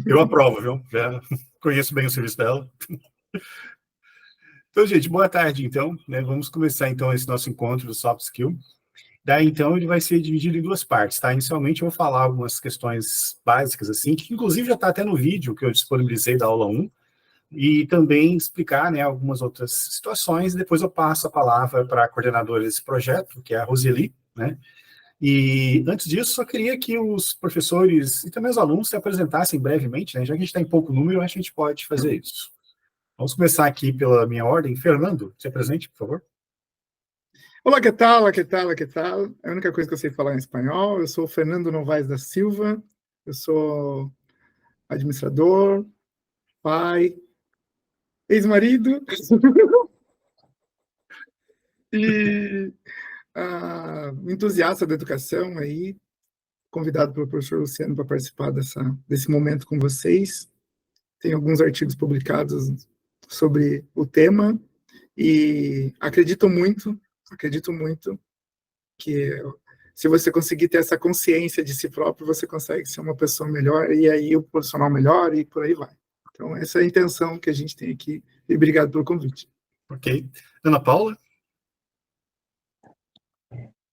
Eu aprovo, viu? Já conheço bem o serviço dela. Então, gente, boa tarde, então. Né? Vamos começar, então, esse nosso encontro do Soft Skill. Daí, então, ele vai ser dividido em duas partes, tá? Inicialmente, eu vou falar algumas questões básicas, assim, que inclusive já está até no vídeo que eu disponibilizei da aula 1, e também explicar, né, algumas outras situações, e depois eu passo a palavra para a coordenadora desse projeto, que é a Roseli, né? E antes disso, só queria que os professores e também os alunos se apresentassem brevemente, né? Já que a gente está em pouco número, a gente pode fazer isso. Vamos começar aqui pela minha ordem. Fernando, se apresente, por favor. Olá, que tal? Olá, que tal? Olá, que tal? É a única coisa que eu sei falar em espanhol. Eu sou o Fernando Novaes da Silva, eu sou administrador, pai, ex-marido e entusiasta da educação aí, convidado pelo professor Luciano para participar desse momento com vocês. Tem alguns artigos publicados sobre o tema e acredito muito que se você conseguir ter essa consciência de si próprio, você consegue ser uma pessoa melhor e aí o profissional melhor e por aí vai. Então, essa é a intenção que a gente tem aqui e obrigado pelo convite. Ok. Ana Paula?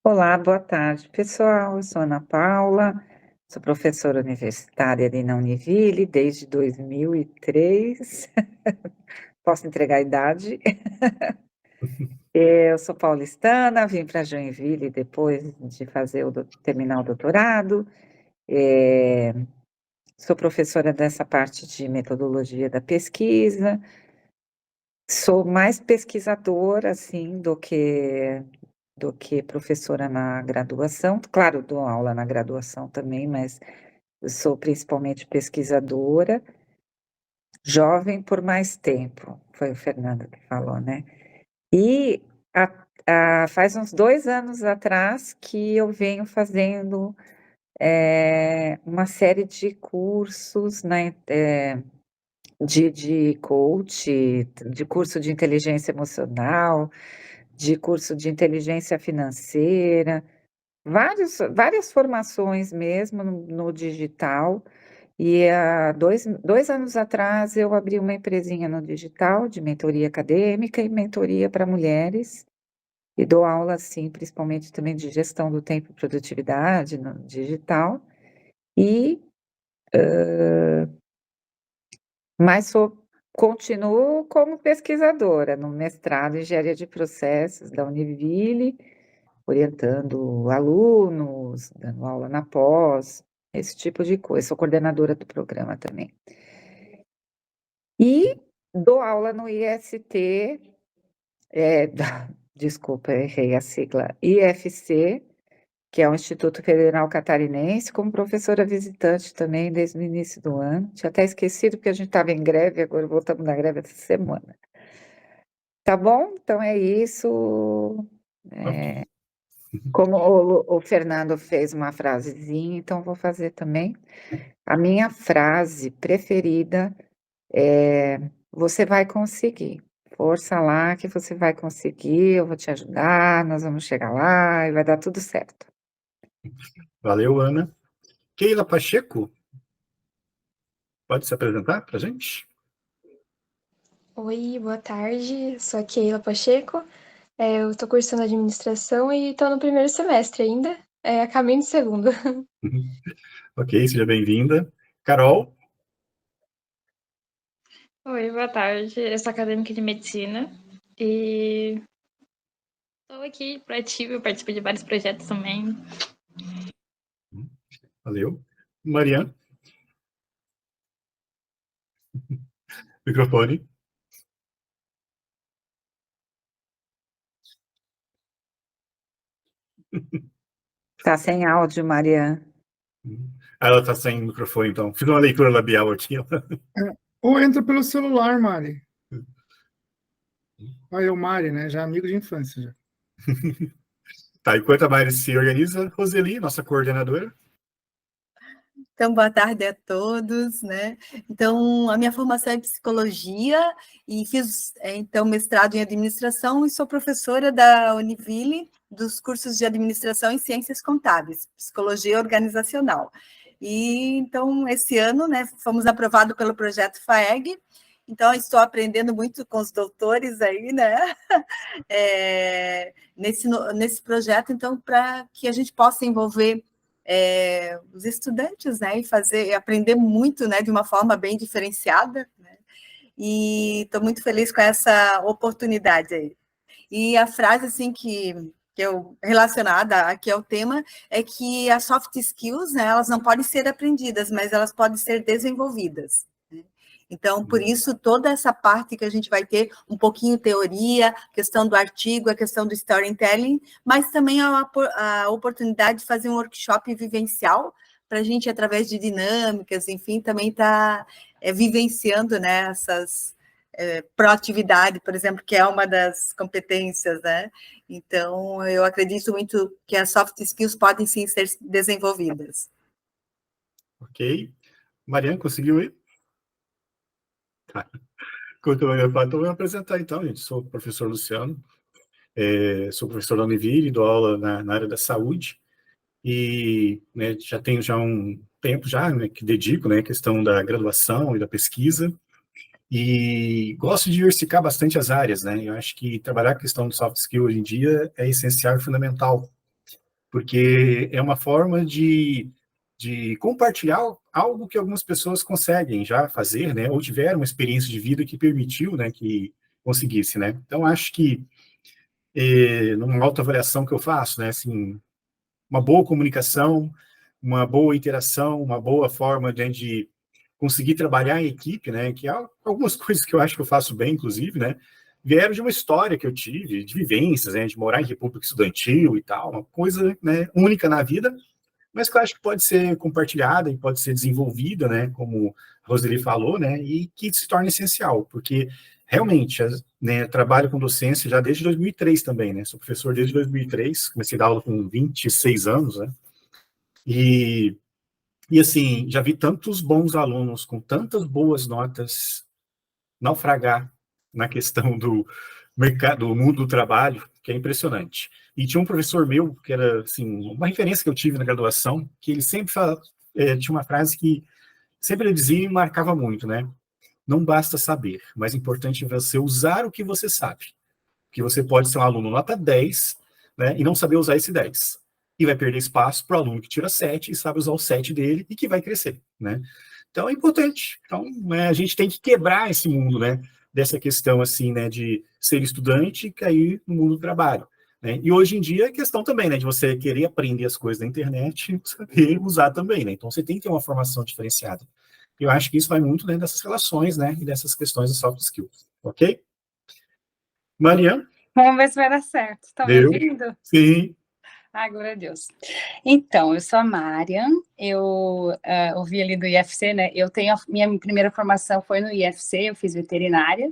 Olá, boa tarde, pessoal. Eu sou Ana Paula, sou professora universitária ali na Univille desde 2003. Posso entregar a idade? Eu sou paulistana, vim para Joinville depois de terminar o doutorado. Sou professora dessa parte de metodologia da pesquisa. Sou mais pesquisadora, assim, do que professora na graduação. Claro, dou aula na graduação também, mas eu sou principalmente pesquisadora. Jovem por mais tempo, foi o Fernando que falou, né? E faz uns 2 anos atrás que eu venho fazendo uma série de cursos de coach, de curso de inteligência emocional, de curso de inteligência financeira, várias formações mesmo no digital. E há dois anos atrás eu abri uma empresinha no digital de mentoria acadêmica e mentoria para mulheres. E dou aula, assim, principalmente também de gestão do tempo e produtividade no digital. Mas continuo como pesquisadora no mestrado em engenharia de processos da Univille, orientando alunos, dando aula na pós, esse tipo de coisa. Sou coordenadora do programa também. E dou aula no IST, desculpa, errei a sigla, IFC, que é o Instituto Federal Catarinense, como professora visitante também desde o início do ano. Tinha até esquecido porque a gente estava em greve, agora voltamos na greve essa semana. Tá bom? Então é isso. Okay. Como o Fernando fez uma frasezinha, então vou fazer também. A minha frase preferida é: você vai conseguir. Força lá que você vai conseguir, eu vou te ajudar, nós vamos chegar lá e vai dar tudo certo. Valeu, Ana. Keila Pacheco, pode se apresentar para a gente? Oi, boa tarde. Sou a Keila Pacheco. Eu estou cursando administração e estou no primeiro semestre ainda, a caminho do segundo. Ok, seja bem-vinda. Carol? Oi, boa tarde. Eu sou acadêmica de medicina e estou aqui proativa, eu participo de vários projetos também. Valeu. Mariana? Microfone. Tá sem áudio, Mariana. Ela está sem microfone, então. Fiz uma leitura labial aqui. Ou entra pelo celular, Mari. Olha, o Mari, né? Já amigo de infância. Já. Tá, enquanto a Mari se organiza, Roseli, nossa coordenadora. Então, boa tarde a todos, né? Então, a minha formação é em psicologia e fiz, então, mestrado em administração e sou professora da Univille dos cursos de administração e ciências contábeis, psicologia organizacional. E então, esse ano, né, fomos aprovados pelo projeto FAEG, então estou aprendendo muito com os doutores aí, né, nesse projeto, então, para que a gente possa envolver os estudantes, né, e aprender muito, né, de uma forma bem diferenciada, né, e estou muito feliz com essa oportunidade aí. E a frase, assim, que eu, relacionada aqui ao tema, é que as soft skills, né, elas não podem ser aprendidas, mas elas podem ser desenvolvidas. Né? Então, por isso, toda essa parte que a gente vai ter, um pouquinho teoria, questão do artigo, a questão do storytelling, mas também a oportunidade de fazer um workshop vivencial, para a gente, através de dinâmicas, enfim, também estar vivenciando, né, essas proatividade, por exemplo, que é uma das competências, né? Então, eu acredito muito que as soft skills podem sim ser desenvolvidas. Ok. Mariana, conseguiu ir? Tá. Enquanto eu falar, então, eu vou me apresentar, então, gente. Sou o professor Luciano, sou professor da Univille, dou aula na área da saúde, e né, já tenho um tempo já, né, que dedico, né, a questão da graduação e da pesquisa, e gosto de diversificar bastante as áreas, né? Eu acho que trabalhar a questão do soft skill hoje em dia é essencial e fundamental, porque é uma forma de compartilhar algo que algumas pessoas conseguem já fazer, né? Ou tiveram uma experiência de vida que permitiu, né, que conseguisse, né? Então, acho que numa autoavaliação que eu faço, né, assim, uma boa comunicação, uma boa interação, uma boa forma de conseguir trabalhar em equipe, né, que há algumas coisas que eu acho que eu faço bem, inclusive, né, vieram de uma história que eu tive, de vivências, né, de morar em república estudantil e tal, uma coisa, né, única na vida, mas que eu acho que pode ser compartilhada e pode ser desenvolvida, né, como a Roseli falou, né, e que se torna essencial, porque realmente, né, trabalho com docência já desde 2003 também, né, sou professor desde 2003, comecei a dar aula com 26 anos, né, e assim, já vi tantos bons alunos com tantas boas notas naufragar na questão do mercado, do mundo do trabalho, que é impressionante. E tinha um professor meu, que era, assim, uma referência que eu tive na graduação, que ele sempre tinha uma frase que sempre ele dizia e marcava muito, né? Não basta saber, mas é importante você usar o que você sabe. Que você pode ser um aluno nota 10, né, e não saber usar esse 10. E vai perder espaço para o aluno que tira 7 e sabe usar o 7 dele e que vai crescer, né? Então, é importante. Então, né, a gente tem que quebrar esse mundo, né, dessa questão, assim, né, de ser estudante e cair no mundo do trabalho. Né? E hoje em dia, a questão também, né, de você querer aprender as coisas da internet e saber usar também, né? Então, você tem que ter uma formação diferenciada. Eu acho que isso vai muito dentro dessas relações, né, e dessas questões de soft skills, ok? Mariana? Vamos ver se vai dar certo. Estão me ouvindo? Sim. Ai, glória a Deus. Então, eu sou a Marian, eu ouvi ali do IFC, né? Minha primeira formação foi no IFC, eu fiz veterinária.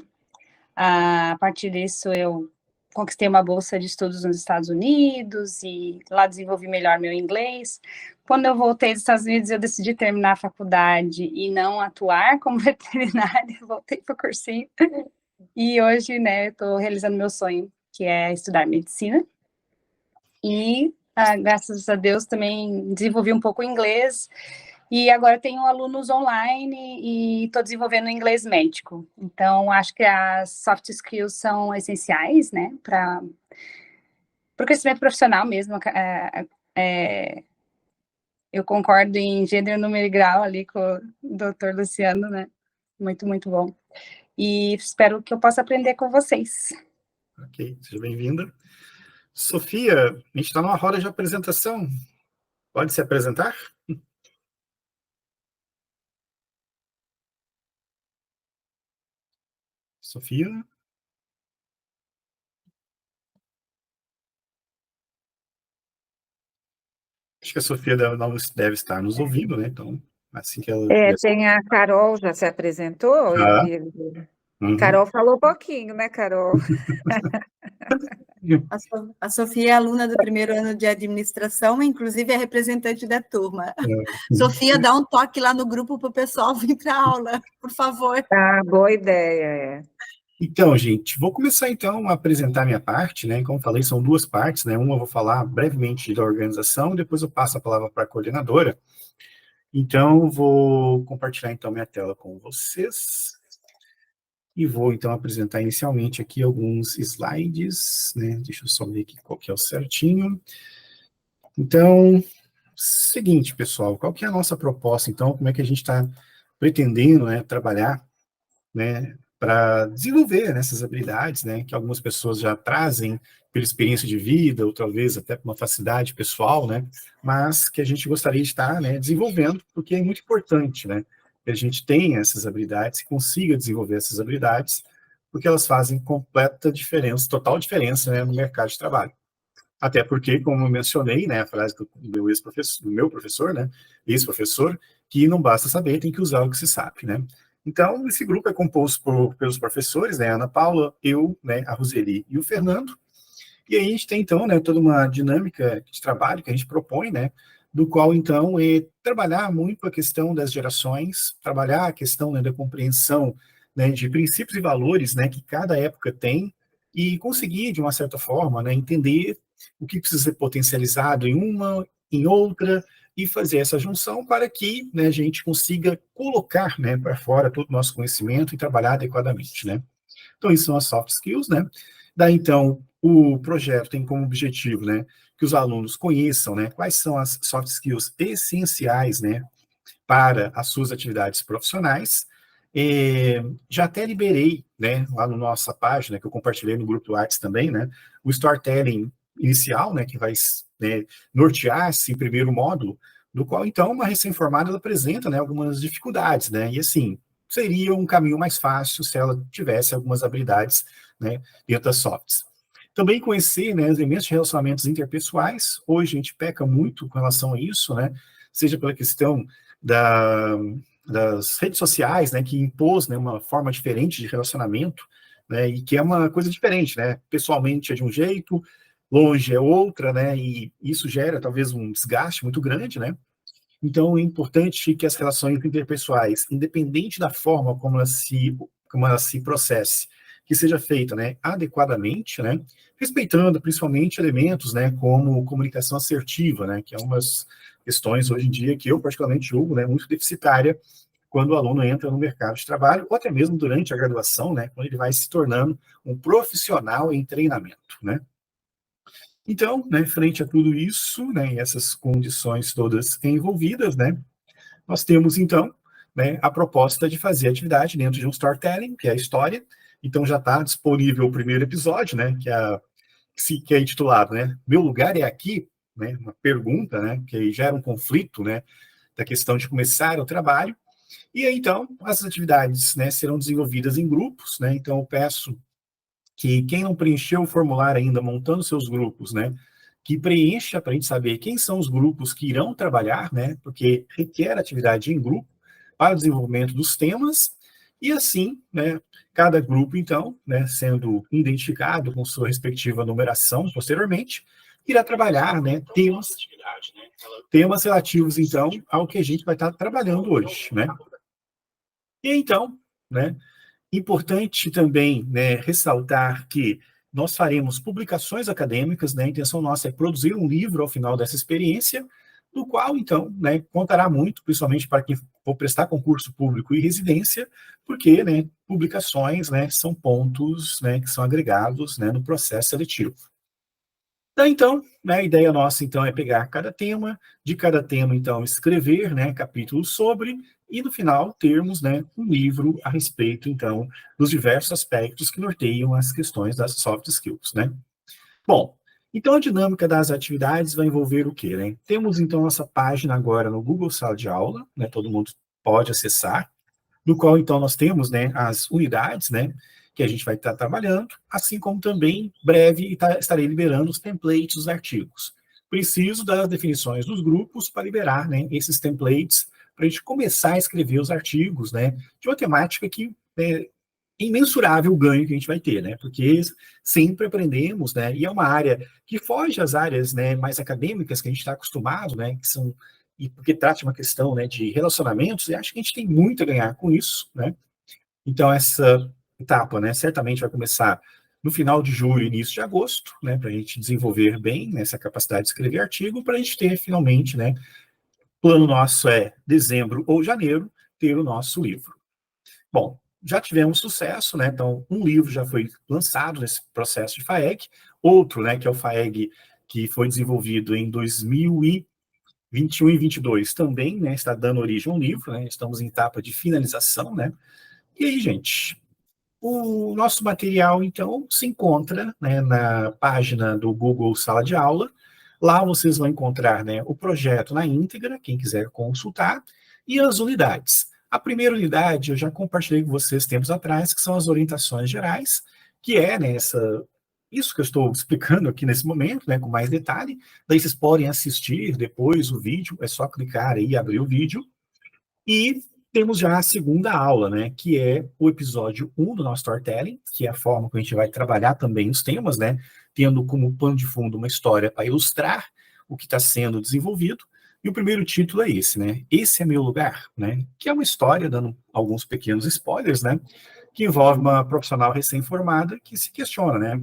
A partir disso, eu conquistei uma bolsa de estudos nos Estados Unidos e lá desenvolvi melhor meu inglês. Quando eu voltei dos Estados Unidos, eu decidi terminar a faculdade e não atuar como veterinária, voltei para o cursinho. E hoje, né, eu estou realizando meu sonho, que é estudar medicina. E, graças a Deus, também desenvolvi um pouco o inglês. E agora tenho alunos online e estou desenvolvendo inglês médico. Então, acho que as soft skills são essenciais, né, para o crescimento profissional mesmo. Eu concordo em gênero, número e grau ali com o doutor Luciano, né? Muito, muito bom. E espero que eu possa aprender com vocês. Ok, seja bem-vinda. Sofia, a gente está numa roda de apresentação. Pode se apresentar? Sofia? Acho que a Sofia deve estar nos ouvindo, né? Então, assim que ela... Tem a Carol, já se apresentou? Ah. Carol falou pouquinho, né, Carol? A Sofia é aluna do primeiro ano de administração, inclusive é representante da turma. Sofia, dá um toque lá no grupo para o pessoal vir para a aula, por favor. Boa ideia, Então, gente, vou começar, então, a apresentar a minha parte, né? Como falei, são duas partes, né? Uma eu vou falar brevemente da organização, depois eu passo a palavra para a coordenadora. Então, vou compartilhar, então, minha tela com vocês. E vou, então, apresentar inicialmente aqui alguns slides, né? Deixa eu só ver aqui qual que é o certinho. Então, seguinte, pessoal, qual que é a nossa proposta, então? Como é que a gente está pretendendo, né, trabalhar, né, para desenvolver, né, essas habilidades, né, que algumas pessoas já trazem pela experiência de vida, ou talvez até por uma facilidade pessoal, né, mas que a gente gostaria de estar, né, desenvolvendo, porque é muito importante, né, que a gente tenha essas habilidades, consiga desenvolver essas habilidades, porque elas fazem completa diferença, total diferença, né, no mercado de trabalho. Até porque, como eu mencionei, né, a frase do meu ex-professor, do meu professor, né, ex-professor, que não basta saber, tem que usar o que se sabe, né. Então, esse grupo é composto pelos professores, né, a Ana Paula, eu, né, a Roseli e o Fernando, e aí a gente tem, então, né, toda uma dinâmica de trabalho que a gente propõe, né, do qual, então, é trabalhar muito a questão das gerações, trabalhar a questão, né, da compreensão, né, de princípios e valores, né, que cada época tem, e conseguir, de uma certa forma, né, entender o que precisa ser potencializado em uma, em outra, e fazer essa junção para que, né, a gente consiga colocar, né, para fora todo o nosso conhecimento e trabalhar adequadamente, né. Então, isso são as soft skills, né? Daí, então, o projeto tem como objetivo, né, que os alunos conheçam, né, quais são as soft skills essenciais, né, para as suas atividades profissionais. Já até liberei, né, lá na nossa página, que eu compartilhei no grupo do Arts também, né, o storytelling inicial, né, que vai, né, nortear esse primeiro módulo, do qual, então, uma recém-formada ela apresenta, né, algumas dificuldades, né, e assim, seria um caminho mais fácil se ela tivesse algumas habilidades, né, dentro das softs. Também conhecer, né, os elementos de relacionamentos interpessoais. Hoje a gente peca muito com relação a isso, né, seja pela questão da, das redes sociais, né, que impôs, né, uma forma diferente de relacionamento, né, e que é uma coisa diferente, né, pessoalmente é de um jeito, longe é outra, né, e isso gera talvez um desgaste muito grande, né. Então é importante que as relações interpessoais, independente da forma como ela se processe, que seja feita, né, adequadamente, né, respeitando principalmente elementos, né, como comunicação assertiva, né, que é umas questões hoje em dia que eu particularmente julgo, né, muito deficitária quando o aluno entra no mercado de trabalho, ou até mesmo durante a graduação, né, quando ele vai se tornando um profissional em treinamento, né. Então, né, frente a tudo isso, né, e essas condições todas envolvidas, né, nós temos, então, né, a proposta de fazer atividade dentro de um storytelling, que é a história. Então, já está disponível o primeiro episódio, né, que é intitulado, né, Meu Lugar é Aqui, né, uma pergunta, né, que gera um conflito, né, da questão de começar o trabalho. E aí, então, as atividades, né, serão desenvolvidas em grupos, né, então eu peço que quem não preencheu o formulário ainda, montando seus grupos, né, que preencha para a gente saber quem são os grupos que irão trabalhar, né, porque requer atividade em grupo para o desenvolvimento dos temas, e assim, né, cada grupo, então, né, sendo identificado com sua respectiva numeração posteriormente, irá trabalhar, né, temas relativos, então, ao que a gente vai estar trabalhando hoje, né. E então, né, importante também, né, ressaltar que nós faremos publicações acadêmicas, né, a intenção nossa é produzir um livro ao final dessa experiência, do qual, então, né, contará muito, principalmente para quem for prestar concurso público e residência, porque, né, publicações, né, são pontos, né, que são agregados, né, no processo seletivo. Então, né, a ideia nossa, então, é pegar cada tema, de cada tema, então, escrever, né, capítulos sobre, e no final termos, né, um livro a respeito, então, dos diversos aspectos que norteiam as questões das soft skills, né. Bom, então a dinâmica das atividades vai envolver o quê, né? Temos, então, nossa página agora no Google Sala de Aula, né, todo mundo pode acessar, no qual, então, nós temos, né, as unidades, né, que a gente vai estar trabalhando, assim como também, breve, estarei liberando os templates dos artigos. Preciso das definições dos grupos para liberar, né, esses templates, para a gente começar a escrever os artigos, né, de uma temática que é imensurável o ganho que a gente vai ter, né, porque sempre aprendemos, né, e é uma área que foge às áreas, né, mais acadêmicas que a gente está acostumado, né, que são e porque trata de uma questão, né, de relacionamentos, e acho que a gente tem muito a ganhar com isso, né. Então, essa etapa, né, certamente vai começar no final de julho, início de agosto, né, para a gente desenvolver bem essa capacidade de escrever artigo, para a gente ter, finalmente, né, plano nosso é dezembro ou janeiro ter o nosso livro. Bom, já tivemos sucesso, né? Então, um livro já foi lançado nesse processo de FAEG, outro, né, que é o FAEG que foi desenvolvido em 2021 e 2022 também, né, está dando origem a um livro, né? Estamos em etapa de finalização, né? E aí, gente, o nosso material, então, se encontra, né, na página do Google Sala de Aula. Lá vocês vão encontrar, né, o projeto na íntegra, quem quiser consultar, e as unidades. A primeira unidade eu já compartilhei com vocês tempos atrás, que são as orientações gerais, que é, né, isso que eu estou explicando aqui nesse momento, né, com mais detalhe. Daí vocês podem assistir depois o vídeo, é só clicar aí e abrir o vídeo. E temos já a segunda aula, né, que é o episódio 1 do nosso storytelling, que é a forma que a gente vai trabalhar também os temas, né, tendo como pano de fundo uma história para ilustrar o que está sendo desenvolvido. E o primeiro título é esse, né, Esse é Meu Lugar, né, que é uma história, dando alguns pequenos spoilers, né, que envolve uma profissional recém-formada que se questiona, né,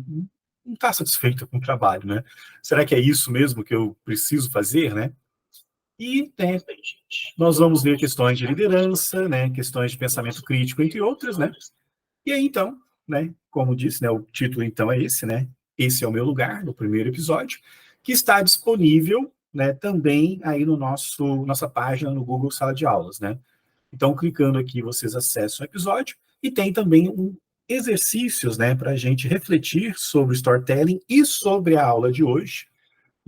não está satisfeita com o trabalho, né, será que é isso mesmo que eu preciso fazer, né? E, né, nós vamos ver questões de liderança, né, questões de pensamento crítico, entre outras, né? E aí, então, né, como disse, né, o título, então, é esse, né? Esse é o Meu Lugar, no primeiro episódio, que está disponível, né, também aí no nossa página no Google Sala de Aulas, né? Então, clicando aqui, vocês acessam o episódio e tem também exercícios, né, para a gente refletir sobre o storytelling e sobre a aula de hoje.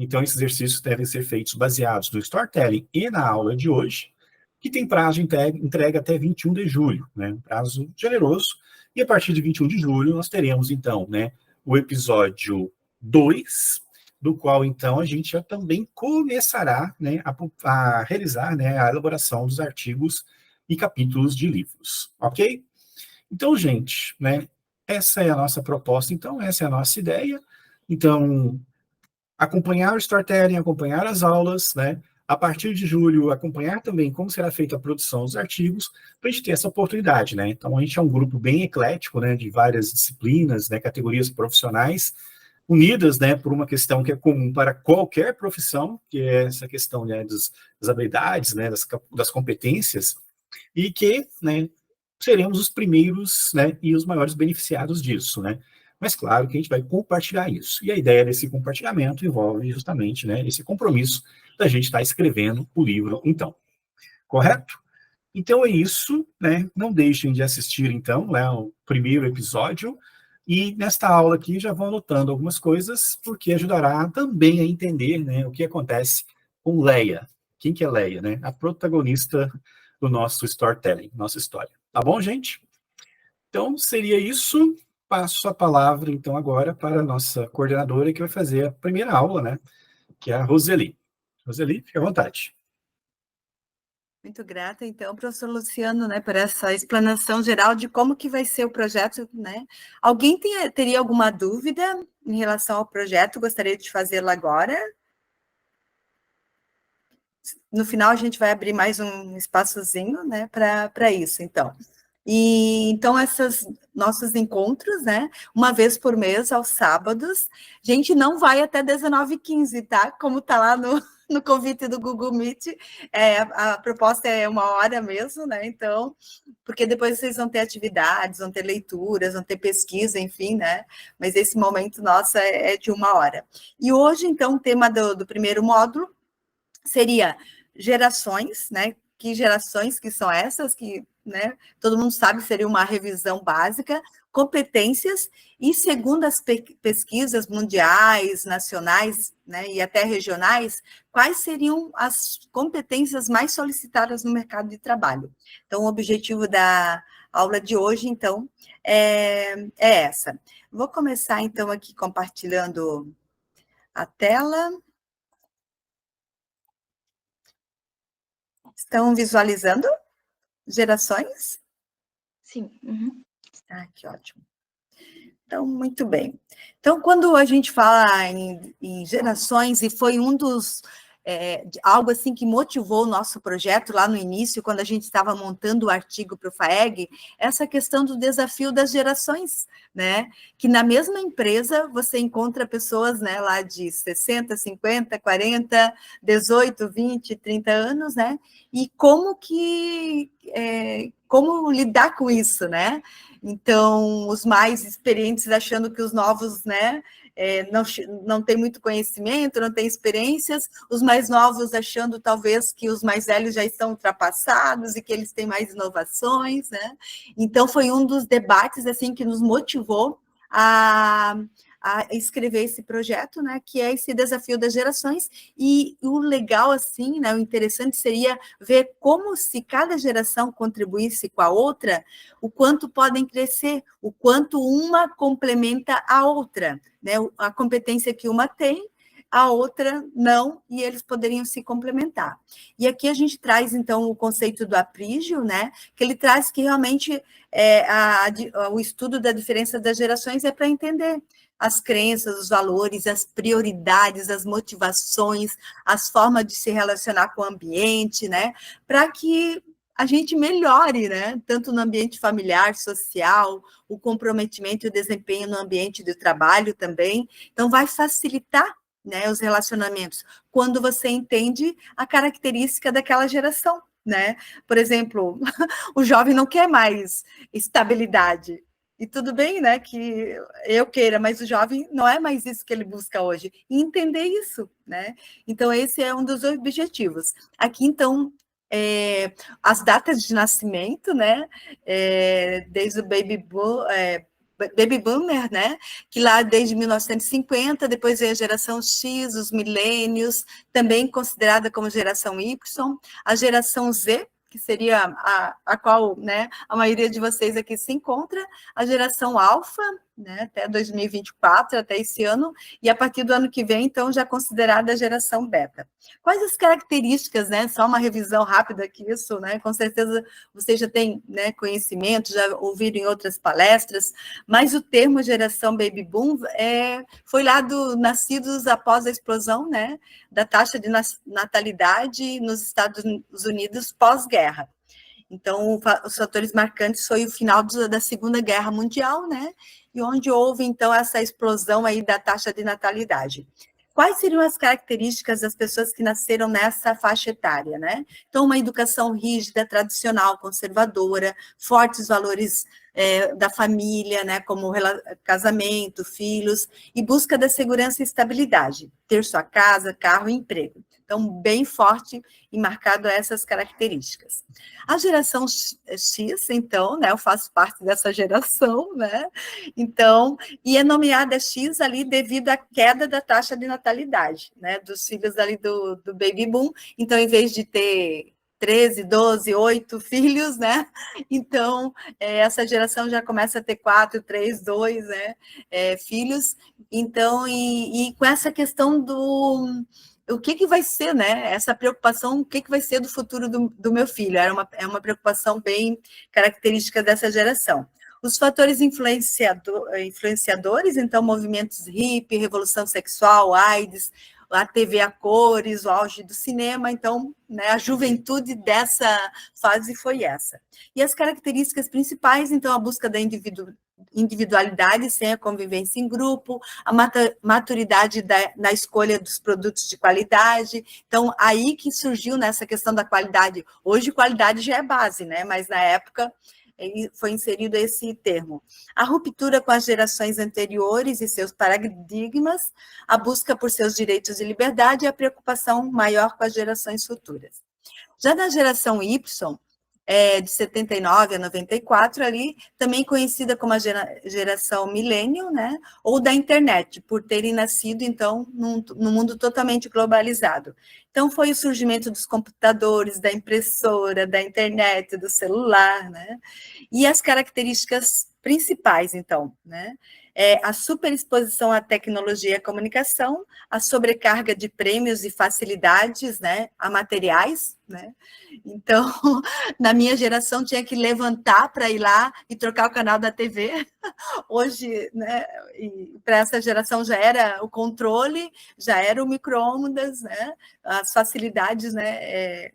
Então, esses exercícios devem ser feitos baseados no storytelling e na aula de hoje, que tem prazo de entrega até 21 de julho, né? Um prazo generoso. E a partir de 21 de julho, nós teremos, então, né, o episódio 2, do qual, então, a gente já também começará, né, a realizar, né, a elaboração dos artigos e capítulos de livros, ok? Então, gente, né, essa é a nossa proposta, então, essa é a nossa ideia. Então, acompanhar o storytelling, acompanhar as aulas, né? A partir de julho, acompanhar também como será feita a produção dos artigos, para a gente ter essa oportunidade, né? Então, a gente é um grupo bem eclético, né? De várias disciplinas, né? Categorias profissionais, unidas, né? Por uma questão que é comum para qualquer profissão, que é essa questão, né? Das habilidades, né? Das competências, e que, né? Seremos os primeiros, né? E os maiores beneficiados disso, né? Mas claro que a gente vai compartilhar isso. E a ideia desse compartilhamento envolve justamente, né, esse compromisso da gente estar escrevendo o livro, então. Correto? Então é isso, né? Não deixem de assistir, então, né, o primeiro episódio. E nesta aula aqui já vão anotando algumas coisas, porque ajudará também a entender, né, o que acontece com Leia. Quem que é Leia, né? A protagonista do nosso storytelling, nossa história. Tá bom, gente? Então, seria isso. Passo a palavra, então, agora para a nossa coordenadora, que vai fazer a primeira aula, né? Que é a Roseli. Roseli, fique à vontade. Muito grata, então, professor Luciano, né, por essa explanação geral de como que vai ser o projeto, né? Alguém teria alguma dúvida em relação ao projeto? Gostaria de fazê-la agora? No final, a gente vai abrir mais um espaçozinho, né, para isso, então. E então, esses nossos encontros, né, uma vez por mês, aos sábados, a gente não vai até 19h15, tá? Como está lá no convite do Google Meet, a proposta é 1 hora mesmo, né? Então, porque depois vocês vão ter atividades, vão ter leituras, vão ter pesquisa, enfim, né? Mas esse momento nosso é de 1 hora. E hoje, então, o tema do primeiro módulo seria gerações, né? Que gerações que são essas que, né, todo mundo sabe, seria uma revisão básica, competências, e segundo as pesquisas mundiais, nacionais, né, e até regionais, quais seriam as competências mais solicitadas no mercado de trabalho. Então, o objetivo da aula de hoje, então, é essa. Vou começar, então, aqui compartilhando a tela. Estão visualizando gerações? Sim. Uhum. Ah, que ótimo. Então, muito bem. Então, quando a gente fala em gerações, e foi um dos algo assim que motivou o nosso projeto lá no início, quando a gente estava montando o artigo para o FAEG, essa questão do desafio das gerações, né? Que na mesma empresa você encontra pessoas, né, lá de 60, 50, 40, 18, 20, 30 anos, né? E como lidar com isso, né? Então, os mais experientes achando que os novos, né, não tem muito conhecimento, não tem experiências, os mais novos achando talvez que os mais velhos já estão ultrapassados e que eles têm mais inovações, né? Então, foi um dos debates, assim, que nos motivou a escrever esse projeto, né, que é esse desafio das gerações, e o legal, assim, né, o interessante seria ver como, se cada geração contribuísse com a outra, o quanto podem crescer, o quanto uma complementa a outra, né, a competência que uma tem, a outra não, e eles poderiam se complementar. E aqui a gente traz, então, o conceito do aprígio, né, que ele traz que realmente o estudo da diferença das gerações é para entender as crenças, os valores, as prioridades, as motivações, as formas de se relacionar com o ambiente, né, para que a gente melhore, né, tanto no ambiente familiar, social, o comprometimento e o desempenho no ambiente do trabalho também. Então, vai facilitar, né, os relacionamentos, quando você entende a característica daquela geração, né? Por exemplo, o jovem não quer mais estabilidade, e tudo bem, né, que eu queira, mas o jovem não é mais isso que ele busca hoje, e entender isso, né? Então, esse é um dos objetivos. Aqui, então, as datas de nascimento, né, desde o Baby Boomer, né, que lá desde 1950, depois veio a geração X, os milênios, também considerada como geração Y, a geração Z, que seria a qual, né, a maioria de vocês aqui se encontra, a geração alfa, né, até 2024, até esse ano, e a partir do ano que vem, então, já considerada a geração beta. Quais as características, né, só uma revisão rápida aqui, isso, né, com certeza vocês já têm, né, conhecimento, já ouviram em outras palestras, mas o termo geração Baby Boom foi lá nascidos após a explosão, né, da taxa de natalidade nos Estados Unidos pós-guerra. Então, os fatores marcantes foi o final da Segunda Guerra Mundial, né, e onde houve, então, essa explosão aí da taxa de natalidade. Quais seriam as características das pessoas que nasceram nessa faixa etária, né? Então, uma educação rígida, tradicional, conservadora, fortes valores da família, né, como casamento, filhos, e busca da segurança e estabilidade, ter sua casa, carro e emprego. Então, bem forte e marcado a essas características. A geração X, então, né, eu faço parte dessa geração, né, então, e é nomeada X ali devido à queda da taxa de natalidade, né, dos filhos ali do Baby Boom. Então, em vez de ter 13, 12, 8 filhos, né? Então, essa geração já começa a ter 4, 3, 2, né, filhos. Então, e com essa questão o que vai ser, né? Essa preocupação, o que vai ser do futuro do meu filho? É uma preocupação bem característica dessa geração. Os fatores influenciadores, então, movimentos hippie, revolução sexual, AIDS, a TV a cores, o auge do cinema, então, né, a juventude dessa fase foi essa. E as características principais, então, a busca da individualidade sem a convivência em grupo, a maturidade na escolha dos produtos de qualidade. Então, aí que surgiu nessa questão da qualidade. Hoje, qualidade já é base, né? Mas na época foi inserido esse termo. A ruptura com as gerações anteriores e seus paradigmas, a busca por seus direitos e liberdade e a preocupação maior com as gerações futuras. Já na geração Y, de 79 a 94, ali, também conhecida como a geração millennial, né, ou da internet, por terem nascido, então, num mundo totalmente globalizado. Então, foi o surgimento dos computadores, da impressora, da internet, do celular, né, e as características principais, então, né? A superexposição à tecnologia e à comunicação, a sobrecarga de prêmios e facilidades, né, a materiais, né? Então, na minha geração, tinha que levantar para ir lá e trocar o canal da TV. Hoje, né, para essa geração já era o controle, já era o micro-ondas, né? As facilidades, né,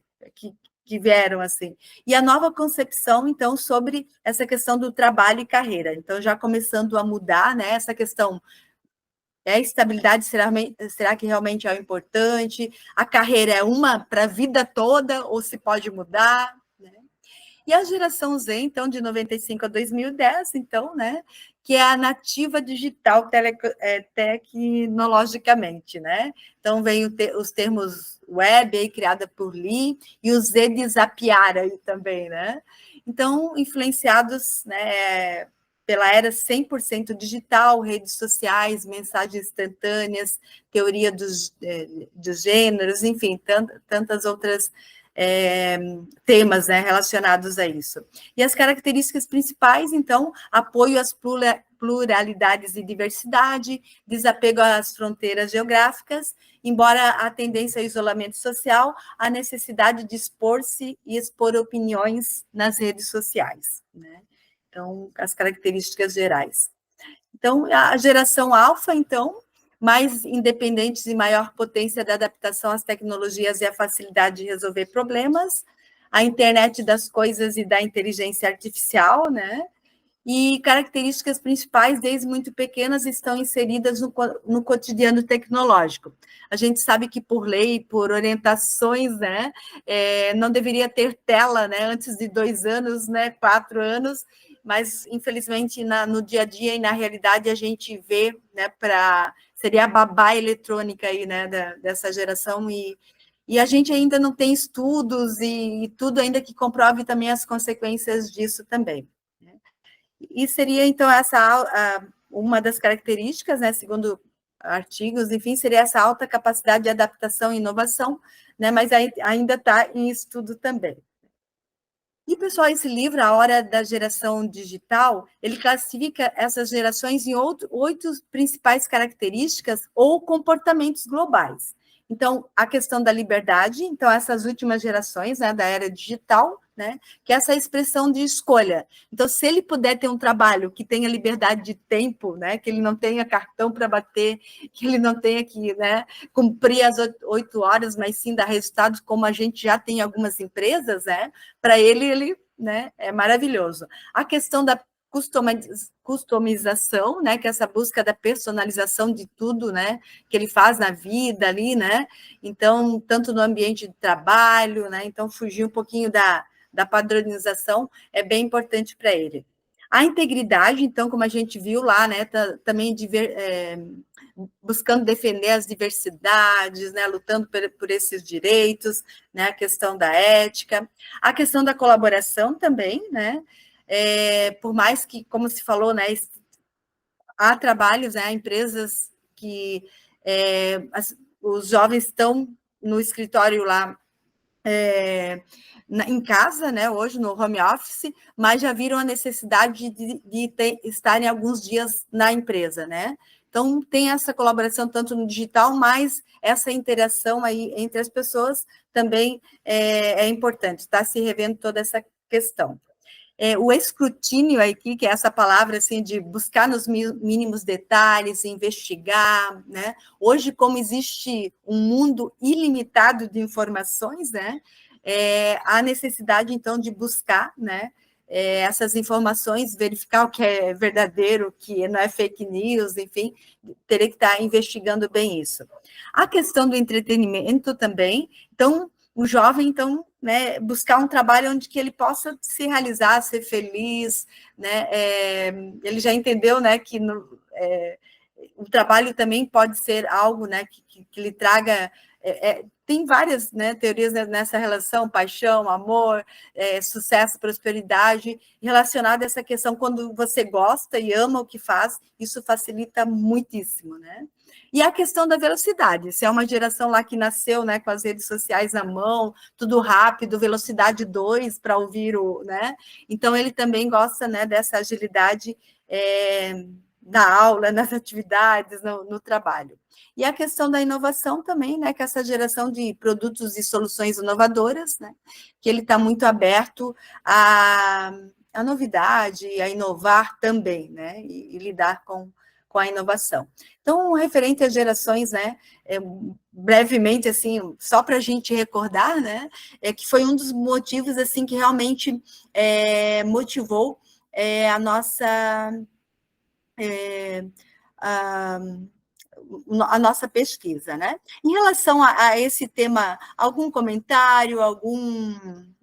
que vieram, assim. E a nova concepção, então, sobre essa questão do trabalho e carreira. Então, já começando a mudar, né, essa questão, a estabilidade, será que realmente é o importante? A carreira é uma para a vida toda ou se pode mudar? Né? E a geração Z, então, de 95 a 2010, então, né, que é a nativa digital tecnologicamente, né? Então, vem os termos web, aí, criada por Lee, e o Z de Zapiar aí também, né? Então, influenciados, né, pela era 100% digital, redes sociais, mensagens instantâneas, teoria dos gêneros, enfim, tantas outras temas, né, relacionados a isso. E as características principais, então, apoio às pluralidades e diversidade, desapego às fronteiras geográficas, embora a tendência ao isolamento social, a necessidade de expor-se e expor opiniões nas redes sociais, né? Então, as características gerais. Então, a geração alfa, então, mais independentes e maior potência da adaptação às tecnologias e a facilidade de resolver problemas, a internet das coisas e da inteligência artificial, né? E características principais, desde muito pequenas, estão inseridas no cotidiano tecnológico. A gente sabe que, por lei, por orientações, né, não deveria ter tela, né, antes de 2 anos, né, 4 anos, mas, infelizmente, no dia a dia e na realidade, a gente vê, né, seria a babá eletrônica aí, né, dessa geração, e a gente ainda não tem estudos e tudo ainda que comprove também as consequências disso também. E seria, então, uma das características, né, segundo artigos, enfim, seria essa alta capacidade de adaptação e inovação, né, mas ainda está em estudo também. E, pessoal, esse livro, A Hora da Geração Digital, ele classifica essas gerações em 8 principais características ou comportamentos globais. Então, a questão da liberdade, então, essas últimas gerações, né, da era digital, né, que é essa expressão de escolha. Então, se ele puder ter um trabalho que tenha liberdade de tempo, né, que ele não tenha cartão para bater, que ele não tenha que, né, cumprir as 8 horas, mas sim dar resultados, como a gente já tem em algumas empresas, né, para ele, né, é maravilhoso. A questão da customização, né, que é essa busca da personalização de tudo, né, que ele faz na vida ali, né, então, tanto no ambiente de trabalho, né, então, fugir um pouquinho da padronização é bem importante para ele. A integridade, então, como a gente viu lá, né, também buscando defender as diversidades, né, lutando por esses direitos, né, a questão da ética, a questão da colaboração também, né, por mais que, como se falou, né, há trabalhos, né, há empresas que os jovens estão no escritório lá, em casa, né, hoje no home office, mas já viram a necessidade de estarem alguns dias na empresa, né? Então, tem essa colaboração tanto no digital, mas essa interação aí entre as pessoas também é importante, está se revendo toda essa questão. O escrutínio aqui, que é essa palavra assim, de buscar nos mínimos detalhes, investigar, né? Hoje, como existe um mundo ilimitado de informações, né? Há necessidade, então, de buscar, né? Essas informações, verificar o que é verdadeiro, o que não é fake news, enfim, teria que estar investigando bem isso. A questão do entretenimento também, então, o jovem, então, né, buscar um trabalho onde que ele possa se realizar, ser feliz, né, ele já entendeu, né, que o trabalho também pode ser algo, né, que lhe traga tem várias, né, teorias nessa relação, paixão, amor, sucesso, prosperidade, relacionada a essa questão, quando você gosta e ama o que faz, isso facilita muitíssimo, né? E a questão da velocidade, se é uma geração lá que nasceu, né, com as redes sociais na mão, tudo rápido, velocidade 2 para ouvir né? Então, ele também gosta, né, dessa agilidade na aula, nas atividades, no trabalho. E a questão da inovação também, né, que essa geração de produtos e soluções inovadoras, né, que ele está muito aberto à novidade, a inovar também, né, e lidar com a inovação. Então, referente às gerações, né, brevemente, assim, só para a gente recordar, né, que foi um dos motivos, assim, que realmente motivou a nossa... a nossa pesquisa, né? Em relação a esse tema, algum comentário,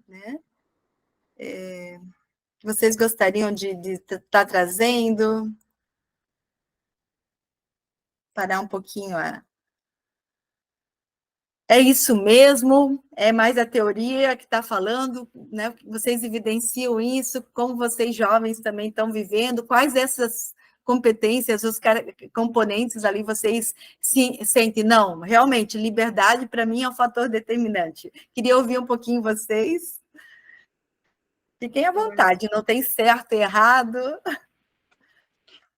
né, que vocês gostariam de estar trazendo? Parar um pouquinho É isso mesmo? É mais a teoria que está falando, né? Vocês evidenciam isso, como vocês jovens também estão vivendo, quais essas competências, os componentes ali vocês sentem? Não, realmente, liberdade para mim é um fator determinante. Queria ouvir um pouquinho vocês. Fiquem à vontade, não tem certo e errado.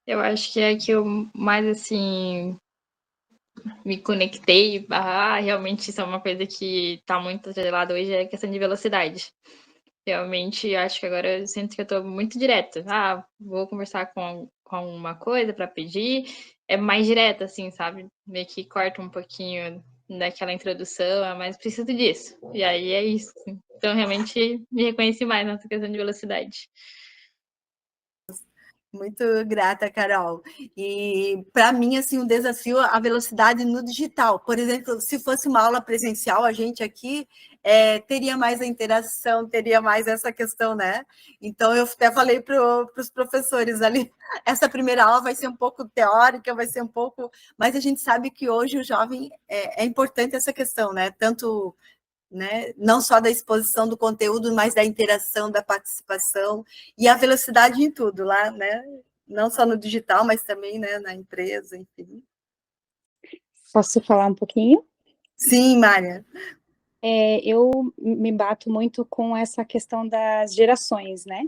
Eu acho que é que eu mais, assim, me conectei, realmente isso é uma coisa que está muito atrelada hoje, é a questão de velocidade. Realmente, acho que agora eu sinto que eu estou muito direta. Vou conversar com uma coisa para pedir, é mais direta, assim, sabe? Meio que corta um pouquinho daquela introdução, mas preciso disso. E aí é isso. Então, realmente, me reconheci mais nessa questão de velocidade. Muito grata, Carol. E, para mim, assim, um desafio a velocidade no digital. Por exemplo, se fosse uma aula presencial, a gente aqui teria mais a interação, teria mais essa questão, né? Então, eu até falei para os professores ali, essa primeira aula vai ser um pouco teórica, vai ser um pouco... Mas a gente sabe que hoje o jovem é importante essa questão, né? Tanto... né? Não só da exposição do conteúdo, mas da interação, da participação e a velocidade em tudo lá, né? Não só no digital, mas também, né, na empresa, enfim. Posso falar um pouquinho? Sim, Mária. Eu me bato muito com essa questão das gerações, né?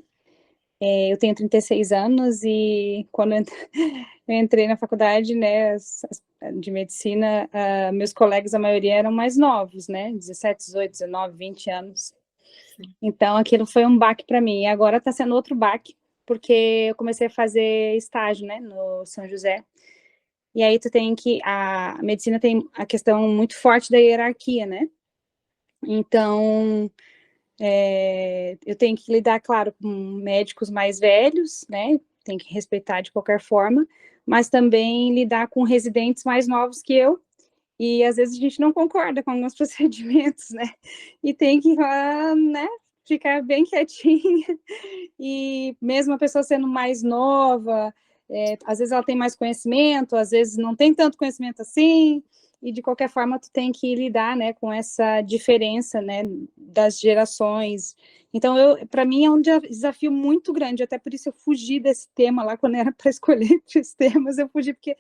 Eu tenho 36 anos e quando eu entrei na faculdade, né, de medicina, meus colegas, a maioria eram mais novos, né, 17, 18, 19, 20 anos. Então, aquilo foi um baque para mim. E agora está sendo outro baque, porque eu comecei a fazer estágio, né, no São José. E aí a medicina tem a questão muito forte da hierarquia, né? Então, eu tenho que lidar, claro, com médicos mais velhos, né? Tem que respeitar de qualquer forma, mas também lidar com residentes mais novos que eu, e às vezes a gente não concorda com alguns procedimentos, né? E tem que, né, ficar bem quietinha, e mesmo a pessoa sendo mais nova, às vezes ela tem mais conhecimento, às vezes não tem tanto conhecimento assim, e de qualquer forma tu tem que lidar, né, com essa diferença, né, das gerações. Então, para mim é um desafio muito grande, até por isso eu fugi desse tema lá, quando era para escolher os temas, eu fugi, porque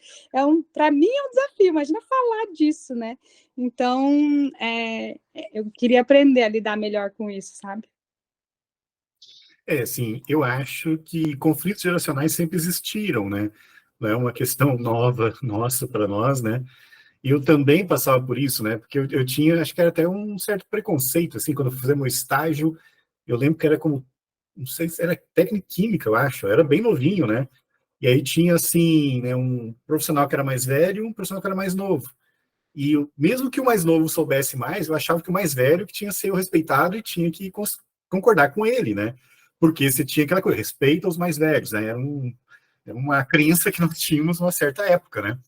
para mim é um desafio, imagina falar disso, né? Então, eu queria aprender a lidar melhor com isso, sabe? Assim, eu acho que conflitos geracionais sempre existiram, né? Não é uma questão nova nossa para nós, né? E eu também passava por isso, né? Porque eu tinha, acho que era até um certo preconceito, assim, quando eu fazia meu estágio, eu lembro que era como, não sei se era técnica química, eu acho, eu era bem novinho, né? E aí tinha, assim, né, um profissional que era mais velho e um profissional que era mais novo. E mesmo que o mais novo soubesse mais, eu achava que o mais velho que tinha que ser o respeitado e tinha que concordar com ele, né? Porque você tinha aquela coisa, respeita os mais velhos, né? Era uma crença que nós tínhamos numa certa época, né?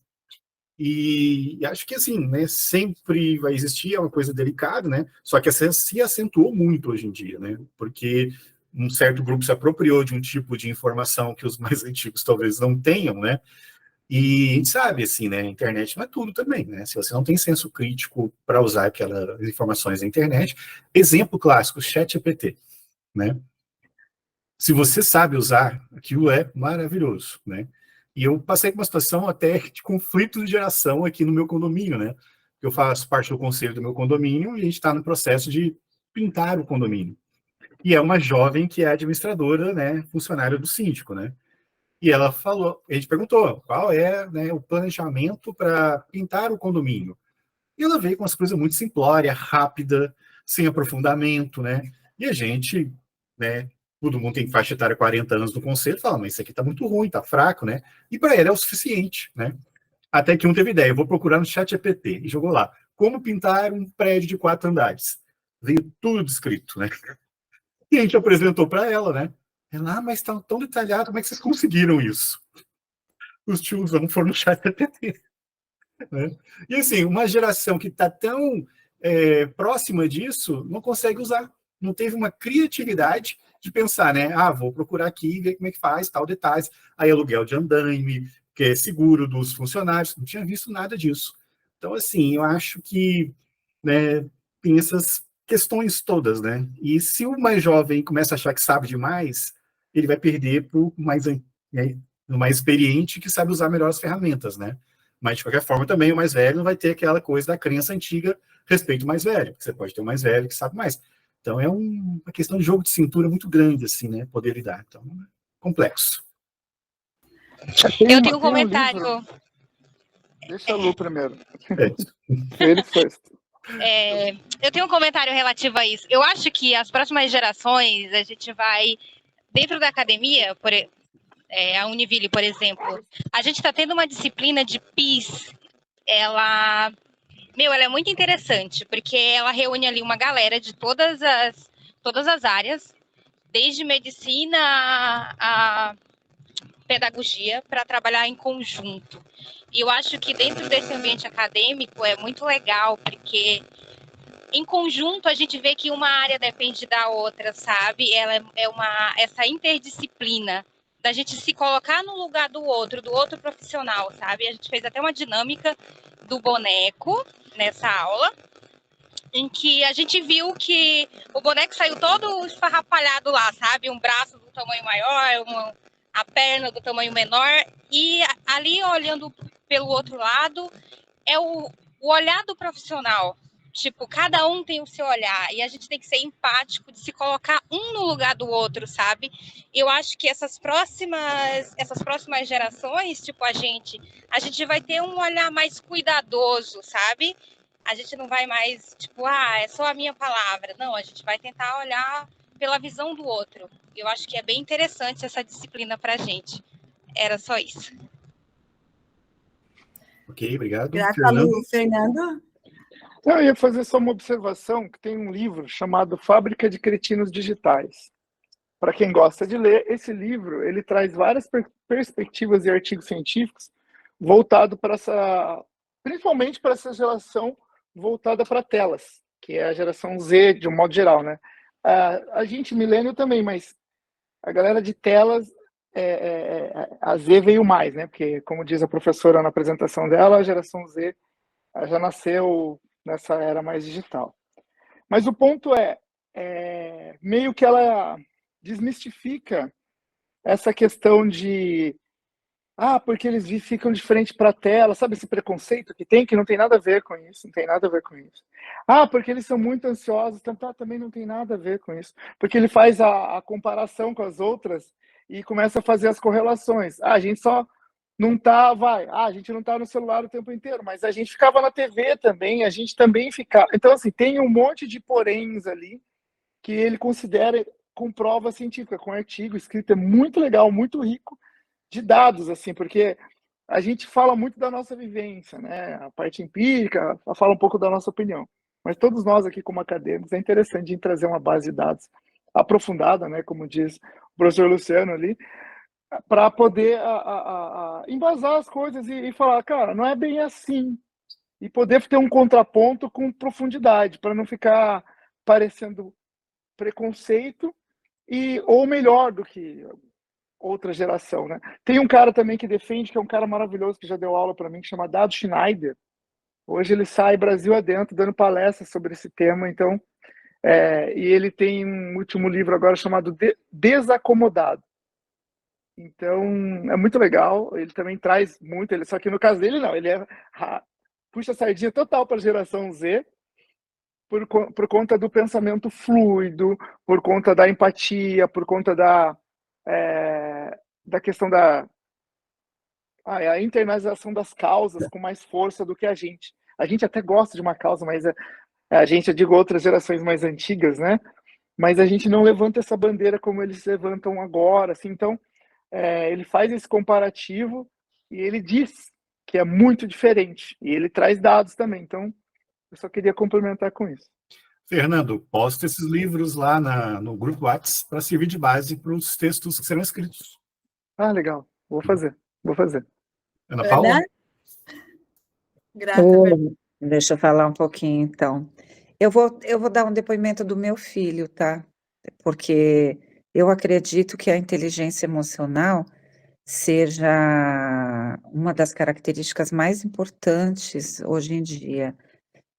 E acho que, assim, né, sempre vai existir, é uma coisa delicada, né? Só que se acentuou muito hoje em dia, né? Porque um certo grupo se apropriou de um tipo de informação que os mais antigos talvez não tenham, né? E a gente sabe, assim, né, a internet não é tudo também, né? Se você não tem senso crítico para usar aquelas informações da internet, exemplo clássico, ChatGPT, né? Se você sabe usar, aquilo é maravilhoso, né? E eu passei por uma situação até de conflito de geração aqui no meu condomínio, né? Eu faço parte do conselho do meu condomínio e a gente está no processo de pintar o condomínio. E é uma jovem que é administradora, né, funcionária do síndico, né? E ela falou, a gente perguntou qual é, né, o planejamento para pintar o condomínio. E ela veio com umas coisas muito simplórias, rápida, sem aprofundamento, né? E a gente, né, todo mundo tem faixa etária 40 anos no conselho, fala, mas isso aqui tá muito ruim, tá fraco, né? E para ela é o suficiente, né? Até que um teve ideia, eu vou procurar no ChatGPT, e jogou lá, como pintar um prédio de 4 andares. Veio tudo descrito, né? E a gente apresentou para ela, né? Ela, mas tá tão detalhado, como é que vocês conseguiram isso? Os tiozão foram no ChatGPT, né? E assim, uma geração que está tão próxima disso, não consegue usar. Não teve uma criatividade de pensar, né? Ah, vou procurar aqui, ver como é que faz, tal, detalhes. Aí aluguel de andaime, que é seguro dos funcionários, não tinha visto nada disso. Então, assim, eu acho que, né, tem essas questões todas, né? E se o mais jovem começa a achar que sabe demais, ele vai perder para o mais, né, mais experiente que sabe usar melhor as ferramentas, né? Mas, de qualquer forma, também o mais velho vai ter aquela coisa da crença antiga respeito ao mais velho. Você pode ter um mais velho que sabe mais. Então, é uma questão de jogo de cintura muito grande, assim, né? Poder lidar. Então, é complexo. Eu tenho um comentário. Deixa a Lu primeiro. É. Ele first. Eu tenho um comentário relativo a isso. Eu acho que as próximas gerações, a gente vai, dentro da academia, a Univille, por exemplo, a gente está tendo uma disciplina de PIS. Ela é muito interessante, porque ela reúne ali uma galera de todas as áreas, desde medicina a pedagogia, para trabalhar em conjunto. E eu acho que dentro desse ambiente acadêmico é muito legal, porque em conjunto a gente vê que uma área depende da outra, sabe? Ela essa interdisciplina da gente se colocar no lugar do outro profissional, sabe? A gente fez até uma dinâmica do boneco nessa aula, em que a gente viu que o boneco saiu todo esfarrapalhado lá, sabe? Um braço do tamanho maior, a perna do tamanho menor, e ali, olhando pelo outro lado, é o olhar do profissional. Tipo, cada um tem o seu olhar, e a gente tem que ser empático, de se colocar um no lugar do outro, sabe? Eu acho que essas próximas gerações, tipo a gente vai ter um olhar mais cuidadoso, sabe? A gente não vai mais, tipo, é só a minha palavra. Não, a gente vai tentar olhar pela visão do outro. Eu acho que é bem interessante essa disciplina pra gente. Era só isso. Ok, obrigado. Grata, Lu. Fernando? Eu ia fazer só uma observação, que tem um livro chamado Fábrica de Cretinos Digitais. Para quem gosta de ler, esse livro ele traz várias perspectivas e artigos científicos voltado para principalmente para essa geração voltada para telas, que é a geração Z, de um modo geral, né? A gente, milênio também, mas a galera de telas, a Z veio mais, né? Porque, como diz a professora na apresentação dela, a geração Z já nasceu nessa era mais digital. Mas o ponto meio que ela desmistifica essa questão de porque eles ficam de frente para a tela, sabe esse preconceito que tem, que não tem nada a ver com isso, não tem nada a ver com isso. Porque eles são muito ansiosos, também não tem nada a ver com isso. Porque ele faz a comparação com as outras e começa a fazer as correlações. A gente só não tá, a gente não tá no celular o tempo inteiro, mas a gente ficava na TV também, a gente também ficava. Então, assim, tem um monte de poréns ali que ele considera com prova científica, com artigo escrito, é muito legal, muito rico de dados, assim, porque a gente fala muito da nossa vivência, né? A parte empírica fala um pouco da nossa opinião. Mas todos nós aqui como acadêmicos, é interessante trazer uma base de dados aprofundada, né? Como diz o professor Luciano ali, para poder embasar as coisas e falar, cara, não é bem assim. E poder ter um contraponto com profundidade, para não ficar parecendo preconceito ou melhor do que outra geração, né? Tem um cara também que defende, que é um cara maravilhoso, que já deu aula para mim, que chama Dado Schneider. Hoje ele sai Brasil adentro, dando palestras sobre esse tema, então, e ele tem um último livro agora chamado Desacomodado. Então, é muito legal, ele também traz muito, só que no caso dele não, ele puxa a sardinha total para a geração Z, por conta do pensamento fluido, por conta da empatia, por conta da questão da a internalização das causas com mais força do que a gente. A gente até gosta de uma causa, mas a gente, eu digo outras gerações mais antigas, né? Mas a gente não levanta essa bandeira como eles levantam agora, assim. Então, ele faz esse comparativo e ele diz que é muito diferente. E ele traz dados também. Então, eu só queria complementar com isso. Fernando, posta esses livros lá no grupo WhatsApp para servir de base para os textos que serão escritos. Ah, legal. Vou fazer. Ana Paula? Grata. Deixa eu falar um pouquinho, então. Eu vou dar um depoimento do meu filho, tá? Porque eu acredito que a inteligência emocional seja uma das características mais importantes hoje em dia,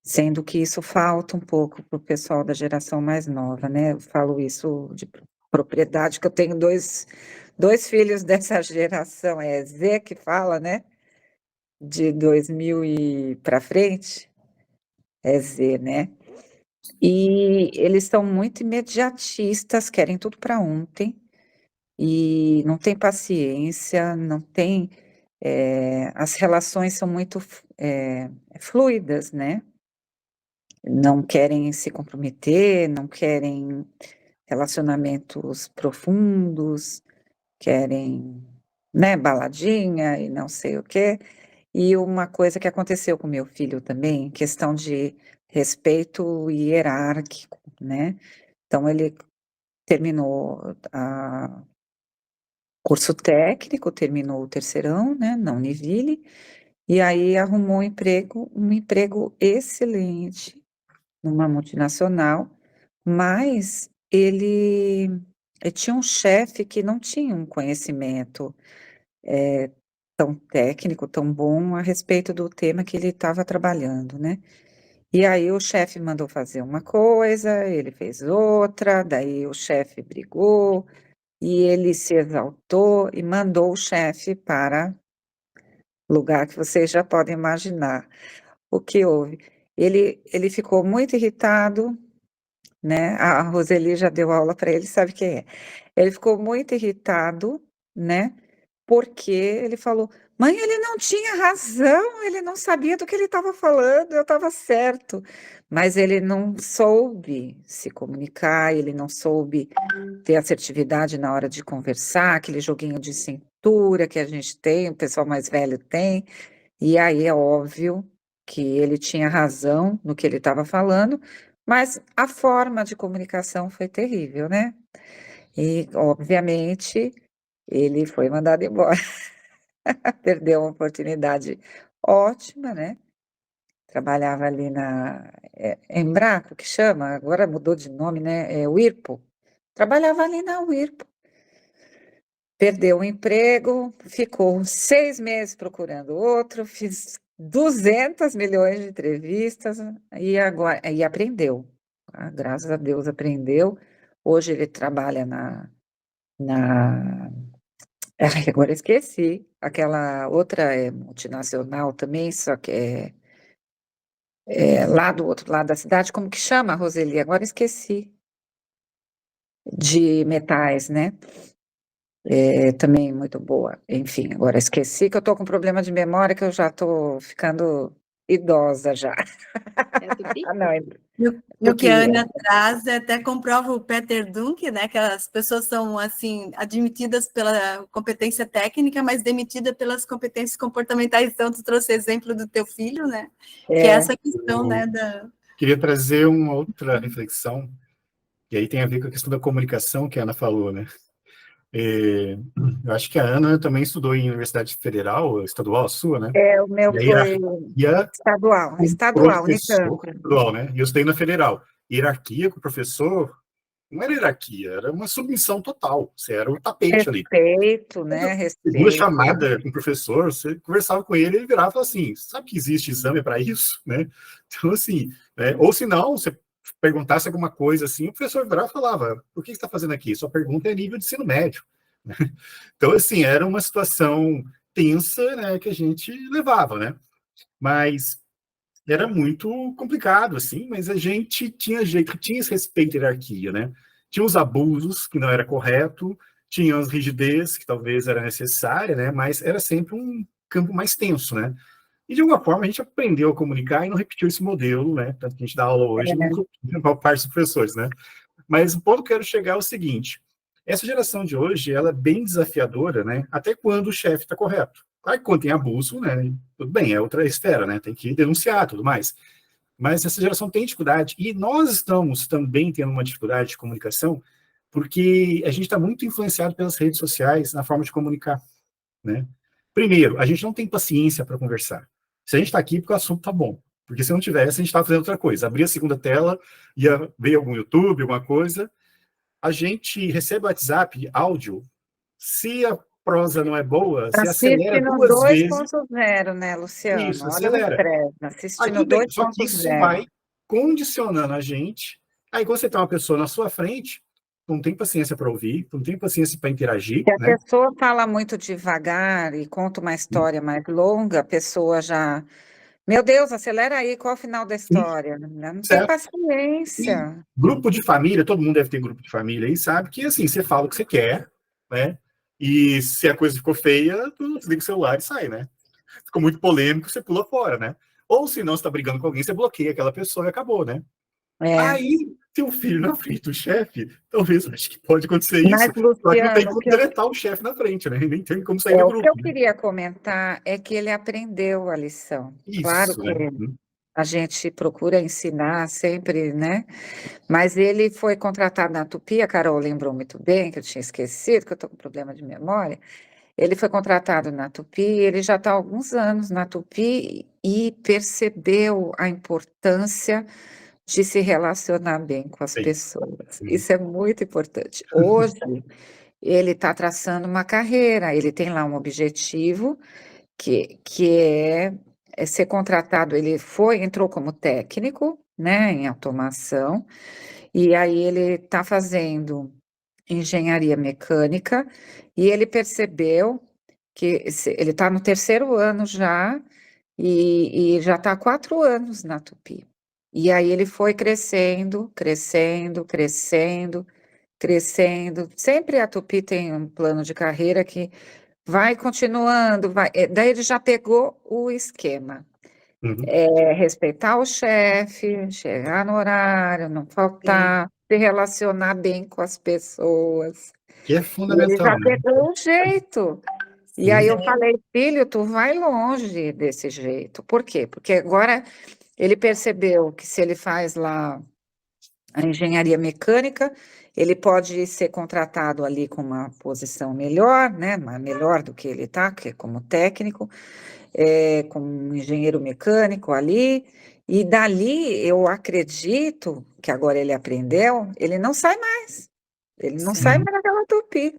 sendo que isso falta um pouco para o pessoal da geração mais nova, né? Eu falo isso de propriedade, que eu tenho dois filhos dessa geração, é Z que fala, né? De 2000 e para frente, é Z, né? E eles são muito imediatistas, querem tudo para ontem, e não tem paciência, não tem... as relações são muito fluidas, né? Não querem se comprometer, não querem relacionamentos profundos, querem, né, baladinha e não sei o quê. E uma coisa que aconteceu com meu filho também, questão de respeito hierárquico, né? Então, ele terminou curso técnico, terminou o terceirão, né, na Univille, e aí arrumou um emprego excelente numa multinacional, mas ele tinha um chefe que não tinha um conhecimento tão técnico, tão bom a respeito do tema que ele estava trabalhando, né? E aí o chefe mandou fazer uma coisa, ele fez outra, daí o chefe brigou, e ele se exaltou e mandou o chefe para lugar que vocês já podem imaginar o que houve. Ele ficou muito irritado, né? A Roseli já deu aula para ele, sabe quem é. Ele ficou muito irritado, né? Porque ele falou, mãe, ele não tinha razão, ele não sabia do que ele estava falando, eu estava certo. Mas ele não soube se comunicar, ele não soube ter assertividade na hora de conversar, aquele joguinho de cintura que a gente tem, o pessoal mais velho tem. E aí é óbvio que ele tinha razão no que ele estava falando, mas a forma de comunicação foi terrível, né? E, obviamente, ele foi mandado embora. Perdeu uma oportunidade ótima, né? Trabalhava ali na Embraco, que chama, agora mudou de nome, né? Whirlpool. Trabalhava ali na Whirlpool. Perdeu o emprego, ficou 6 meses procurando outro, fiz 200 milhões de entrevistas e aprendeu. Graças a Deus aprendeu. Hoje ele trabalha agora esqueci, aquela outra multinacional também, só que lá do outro lado da cidade, como que chama, Roseli? Agora esqueci. De metais, né? Também muito boa. Enfim, agora esqueci que eu estou com problema de memória, que eu já estou ficando idosa já. O que a Ana traz até comprova o Peter Dunk, né? Que as pessoas são assim admitidas pela competência técnica, mas demitidas pelas competências comportamentais. Então, tu trouxe exemplo do teu filho, né? Que é essa questão, né? Queria trazer uma outra reflexão, e aí tem a ver com a questão da comunicação que a Ana falou, né? Eu acho que a Ana também estudou em Universidade Federal, estadual, sua, né? O meu foi estadual, Unicamp. Estadual, né? E eu estudei na Federal. Hierarquia com o professor não era hierarquia, era uma submissão total. Você era o tapete ali. Respeito, né? Uma Respeito. chamada com o professor, você conversava com ele, ele virava e falava assim, sabe que existe exame para isso, né? Então, assim, né? Ou se não, você perguntasse alguma coisa assim, o professor virava e falava, por que você está fazendo aqui? Sua pergunta é nível de ensino médio. Então, assim, era uma situação tensa, né, que a gente levava, né? Mas era muito complicado, assim, mas a gente tinha jeito, tinha esse respeito à hierarquia, né? Tinha os abusos, que não era correto, tinha as rigidez, que talvez era necessária, né? Mas era sempre um campo mais tenso, né? E, de alguma forma, a gente aprendeu a comunicar e não repetiu esse modelo, né? Tanto que a gente dá aula hoje, na maior parte dos professores, né? Mas o ponto que eu quero chegar é o seguinte, essa geração de hoje, ela é bem desafiadora, né? Até quando o chefe está correto. Claro que quando tem abuso, né? Tudo bem, é outra esfera, né? Tem que denunciar, tudo mais. Mas essa geração tem dificuldade, e nós estamos também tendo uma dificuldade de comunicação, porque a gente está muito influenciado pelas redes sociais na forma de comunicar, né? Primeiro, a gente não tem paciência para conversar. Se a gente está aqui, porque o assunto está bom. Porque se não tivesse, a gente estava fazendo outra coisa. Abria a segunda tela, ia ver algum YouTube, alguma coisa. A gente recebe o WhatsApp, áudio. Se a prosa não é boa, você acelera Assiste no 2 vezes. 2.0, né, Luciano? Isso, Olha o acelera. estresse. Assiste no Só que isso 2.0. vai condicionando a gente. Aí, quando você tem uma pessoa na sua frente, não tem paciência para ouvir, não tem paciência para interagir, Se a né? pessoa fala muito devagar e conta uma história mais longa, a pessoa já... Meu Deus, acelera aí, qual é o final da história? Não tem Certo. paciência. Grupo de família, todo mundo deve ter grupo de família aí, sabe que assim, você fala o que você quer, né? E se a coisa ficou feia, tu desliga o celular e sai, né? Ficou muito polêmico, você pula fora, né? Ou se não, você tá brigando com alguém, você bloqueia aquela pessoa e acabou, né? É. Aí, tem um filho na frente do chefe, talvez acho que pode acontecer Mas, isso, só que não tem Luciano, como deletar o chefe na frente, né? Nem tem como sair do o grupo. que eu Né? queria comentar é que ele aprendeu a lição. Claro Isso, que né? a gente procura ensinar sempre, né? Mas ele foi contratado na Tupi, a Carol lembrou muito bem, que eu tinha esquecido, que eu estou com problema de memória. Ele foi contratado na Tupi, ele já está há alguns anos na Tupi e percebeu a importância de se relacionar bem com as Sim. pessoas. Isso é muito importante. Hoje, ele está traçando uma carreira, ele tem lá um objetivo, que é ser contratado. Ele entrou como técnico, né, em automação, e aí ele está fazendo engenharia mecânica, e ele percebeu que ele está no 3º ano já, e já está há 4 anos na Tupi. E aí ele foi crescendo, crescendo, crescendo, crescendo. Sempre a Tupi tem um plano de carreira que vai continuando, vai. Daí ele já pegou o esquema. Respeitar o chefe, chegar no horário, não faltar, se relacionar bem com as pessoas. Que é E ele fundamental, já né? pegou o jeito. E aí eu falei, filho, tu vai longe desse jeito. Por quê? Porque agora ele percebeu que se ele faz lá a engenharia mecânica, ele pode ser contratado ali com uma posição melhor, né? Melhor do que ele está, que é como técnico, como engenheiro mecânico ali, e dali eu acredito que agora ele aprendeu, ele não sai mais. Ele não sai mais daquela Tupi.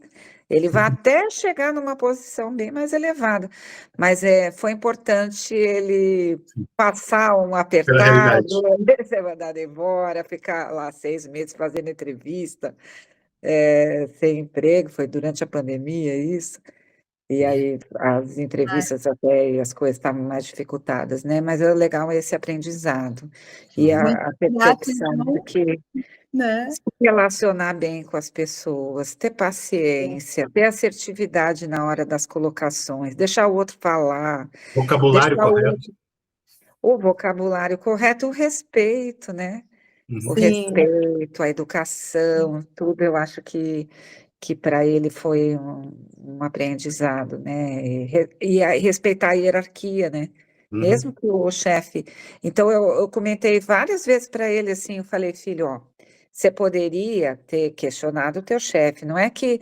Ele vai até chegar numa posição bem mais elevada. Mas foi importante ele passar um apertado, ser mandado embora, ficar lá 6 meses fazendo entrevista, sem emprego, foi durante a pandemia isso. E aí as entrevistas até e as coisas estavam mais dificultadas, né? Mas é legal esse aprendizado. E a percepção de que se relacionar bem com as pessoas, ter paciência, ter assertividade na hora das colocações, deixar o outro falar. Vocabulário correto. O vocabulário correto, o respeito, né? O respeito, a educação, tudo eu acho que para ele foi um aprendizado, né? E respeitar a hierarquia, né? Mesmo que o chefe... Então, eu comentei várias vezes para ele, assim, eu falei, filho, ó, você poderia ter questionado o teu chefe, não é que,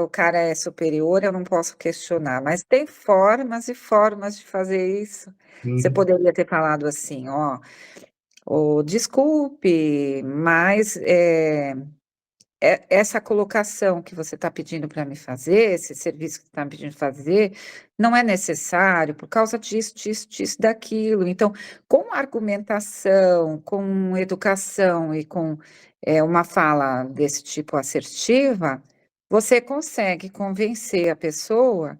o cara é superior, eu não posso questionar, mas tem formas e formas de fazer isso. Você poderia ter falado assim, ó, desculpe, mas essa colocação que você está pedindo para me fazer, esse serviço que você está me pedindo fazer, não é necessário por causa disso, disso, disso, daquilo. Então, com argumentação, com educação e com uma fala desse tipo assertiva, você consegue convencer a pessoa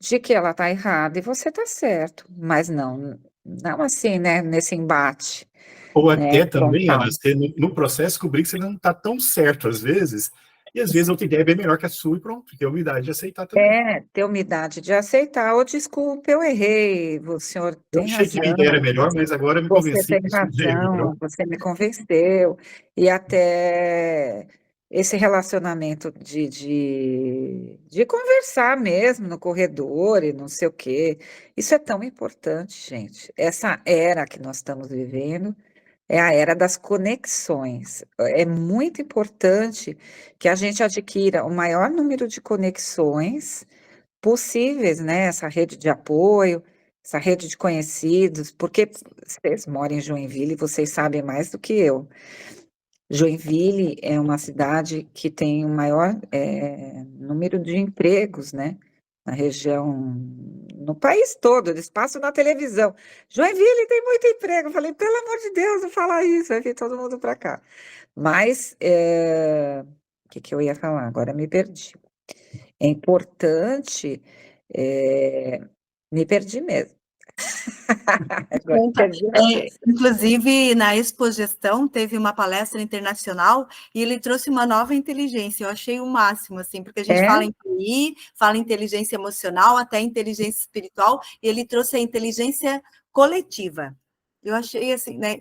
de que ela está errada e você está certo, mas não assim, né, nesse embate. Ou até também, frontal. Ana, você, no processo, descobrir que você não está tão certo às vezes, e às vezes a outra ideia é bem melhor que a sua e pronto, ter a humildade de aceitar também. Ter humildade de aceitar, ou desculpe, eu errei, o senhor Eu tem achei que a minha ideia era razão, melhor, mas agora me você convenci tem que isso é melhor. razão, você me convenceu, e até esse relacionamento de conversar mesmo no corredor e não sei o quê, isso é tão importante, gente. Essa era que nós estamos vivendo é a era das conexões. É muito importante que a gente adquira o maior número de conexões possíveis, né? Essa rede de apoio, essa rede de conhecidos, porque vocês moram em Joinville e vocês sabem mais do que eu. Joinville é uma cidade que tem o maior número de empregos, né? Na região, no país todo, eles passam na televisão. Joinville tem muito emprego. Eu falei, pelo amor de Deus, não fala isso, vai vir todo mundo para cá. Mas, o que eu ia falar? Agora me perdi. É importante, me perdi mesmo. Agora, perdi Inclusive, na Expogestão, teve uma palestra internacional e ele trouxe uma nova inteligência. Eu achei o máximo, assim, porque a gente fala em TI, fala em inteligência emocional, até inteligência espiritual, e ele trouxe a inteligência coletiva. Eu achei assim, né?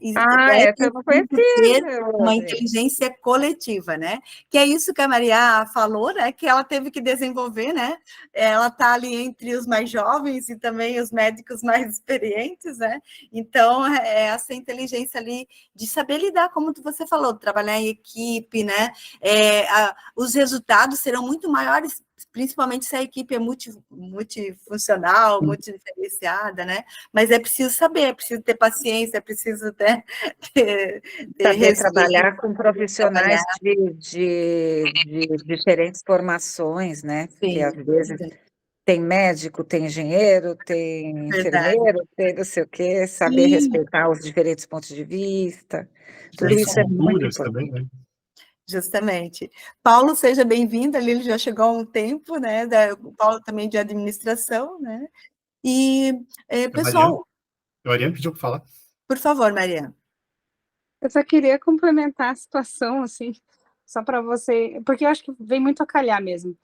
essa eu não conhecia. Uma inteligência coletiva, né? Que é isso que a Maria falou, né? Que ela teve que desenvolver, né? Ela está ali entre os mais jovens e também os médicos mais experientes, né? Então, essa inteligência ali de saber lidar, como você falou, trabalhar em equipe, né? Os resultados serão muito maiores, principalmente se a equipe é multifuncional, multidiferenciada, né? Mas é preciso saber, é preciso ter paciência, é preciso ter saber trabalhar com profissionais de diferentes formações, né? Porque às vezes tem médico, tem engenheiro, tem enfermeiro, tem não sei o quê, saber respeitar os diferentes pontos de vista. Tudo isso é muito importante. Também, né? Justamente. Paulo, seja bem-vindo, ali ele já chegou há um tempo, né? O Paulo também de administração, né? E, pessoal... Mariana pediu para falar. Por favor, Mariana. Eu só queria complementar a situação, assim, só para você, porque eu acho que vem muito a calhar mesmo.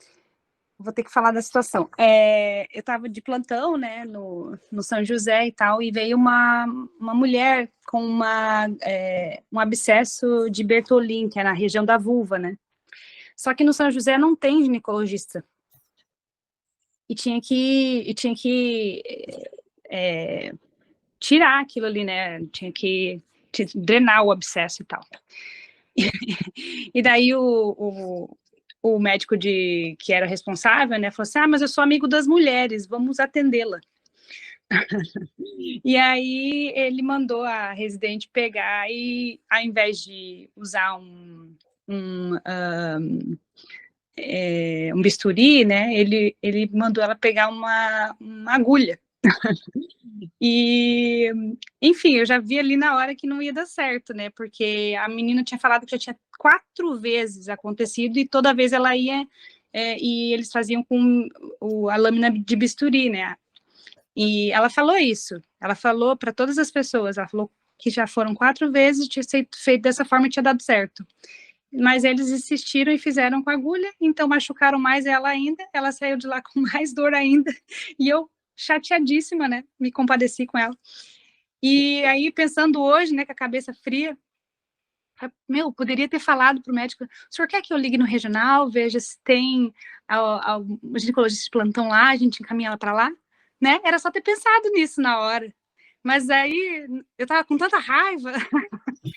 Vou ter que falar da situação. Eu estava de plantão, né, no São José e tal, e veio uma mulher com um abscesso de Bertolin, que é na região da vulva, né? Só que no São José não tem ginecologista. E tinha que tirar aquilo ali, né? Tinha que drenar o abscesso e tal. E daí o médico que era responsável, né, falou assim, mas eu sou amigo das mulheres, vamos atendê-la. E aí ele mandou a residente pegar e, ao invés de usar um bisturi, né, ele mandou ela pegar uma agulha. E, enfim, eu já vi ali na hora que não ia dar certo, né, porque a menina tinha falado que já tinha 4 vezes acontecido e toda vez ela ia e eles faziam com a lâmina de bisturi, né, e ela falou isso, ela falou para todas as pessoas, ela falou que já foram 4 vezes, tinha sido feito dessa forma e tinha dado certo. Mas eles insistiram e fizeram com a agulha, então machucaram mais ela ainda, ela saiu de lá com mais dor ainda, e eu chateadíssima, né, me compadeci com ela. E aí, pensando hoje, né, com a cabeça fria, poderia ter falado para o médico, o senhor quer que eu ligue no regional, veja se tem o ginecologista de plantão lá, a gente encaminha ela para lá, né, era só ter pensado nisso na hora. Mas aí, eu estava com tanta raiva,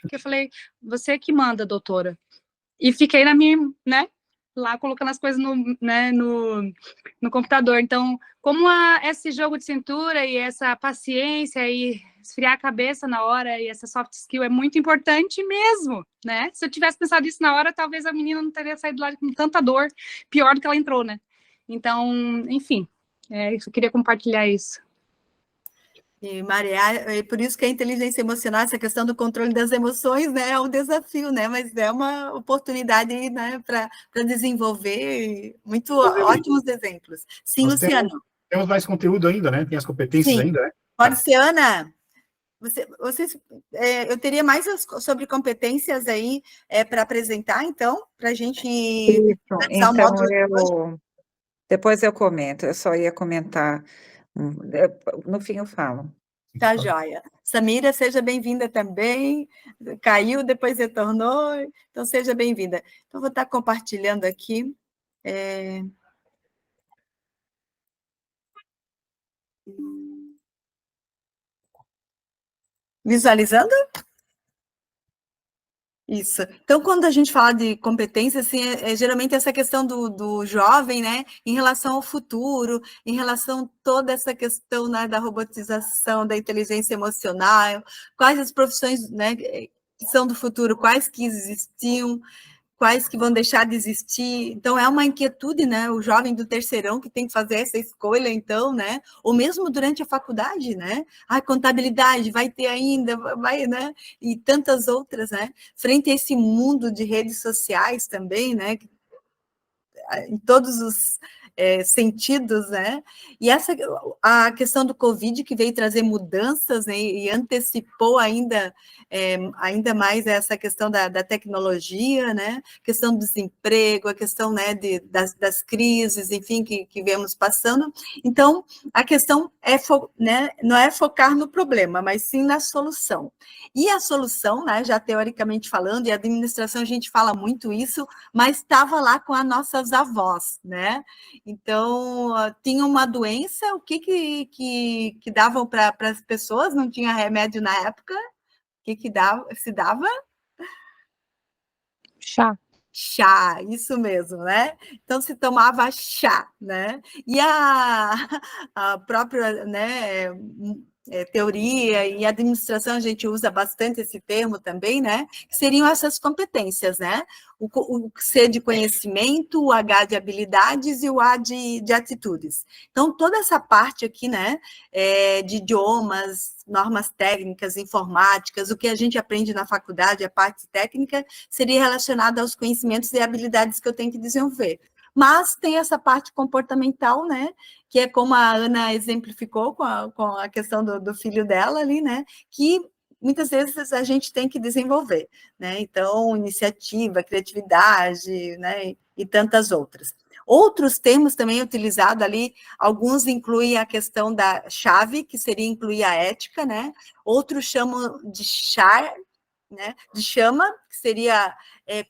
que eu falei, você que manda, doutora. E fiquei na minha, né, lá colocando as coisas no computador. Então, como esse jogo de cintura e essa paciência e esfriar a cabeça na hora e essa soft skill é muito importante mesmo, né? Se eu tivesse pensado isso na hora, talvez a menina não teria saído lá com tanta dor, pior do que ela entrou, né? Então, enfim, eu queria compartilhar isso. E, Maria, é por isso que a inteligência emocional, essa questão do controle das emoções, né, é um desafio, né, mas é uma oportunidade, né, para desenvolver muito ótimos exemplos. Sim, Nós Luciano. Temos mais conteúdo ainda, né? Tem as competências Sim. ainda, né? Pode ser, Ana? Eu teria mais sobre competências aí para apresentar, então, para a gente Então, depois eu comento, eu só ia comentar, no fim eu falo. Tá joia. Samira, seja bem-vinda também. Caiu, depois retornou, então seja bem-vinda. Então, vou estar compartilhando aqui. Visualizando? Isso. Então, quando a gente fala de competência, assim, geralmente essa questão do jovem, né, em relação ao futuro, em relação a toda essa questão, né, da robotização, da inteligência emocional, quais as profissões, né, que são do futuro, quais que existiam, quais que vão deixar de existir. Então, é uma inquietude, né? O jovem do terceirão que tem que fazer essa escolha, então, né? Ou mesmo durante a faculdade, né? Ah, contabilidade, vai ter ainda, vai, né? E tantas outras, né? Frente a esse mundo de redes sociais também, né? Em todos os sentidos, né? E a questão do Covid, que veio trazer mudanças, né, e antecipou ainda mais essa questão da tecnologia, né? Questão do desemprego, a questão, né, das crises, enfim, que viemos passando. Então, a questão né, não é focar no problema, mas sim na solução. E a solução, né, já teoricamente falando, e a administração a gente fala muito isso, mas estava lá com as nossas avós, né? Então, tinha uma doença, o que davam para as pessoas? Não tinha remédio na época. O que se dava? Chá. Chá, isso mesmo, né? Então, se tomava chá, né? E a própria, né, teoria e administração, a gente usa bastante esse termo também, né? Que seriam essas competências, né? O C de conhecimento, o H de habilidades e o A de atitudes. Então, toda essa parte aqui, né, de idiomas, normas técnicas, informáticas, o que a gente aprende na faculdade, a parte técnica, seria relacionada aos conhecimentos e habilidades que eu tenho que desenvolver. Mas tem essa parte comportamental, né, que é como a Ana exemplificou com a questão do filho dela ali, né, que muitas vezes a gente tem que desenvolver, né? Então, iniciativa, criatividade, né? E tantas outras. Outros termos também utilizados ali, alguns incluem a questão da chave, que seria incluir a ética, né? Outros chamam de char, né? De chama, que seria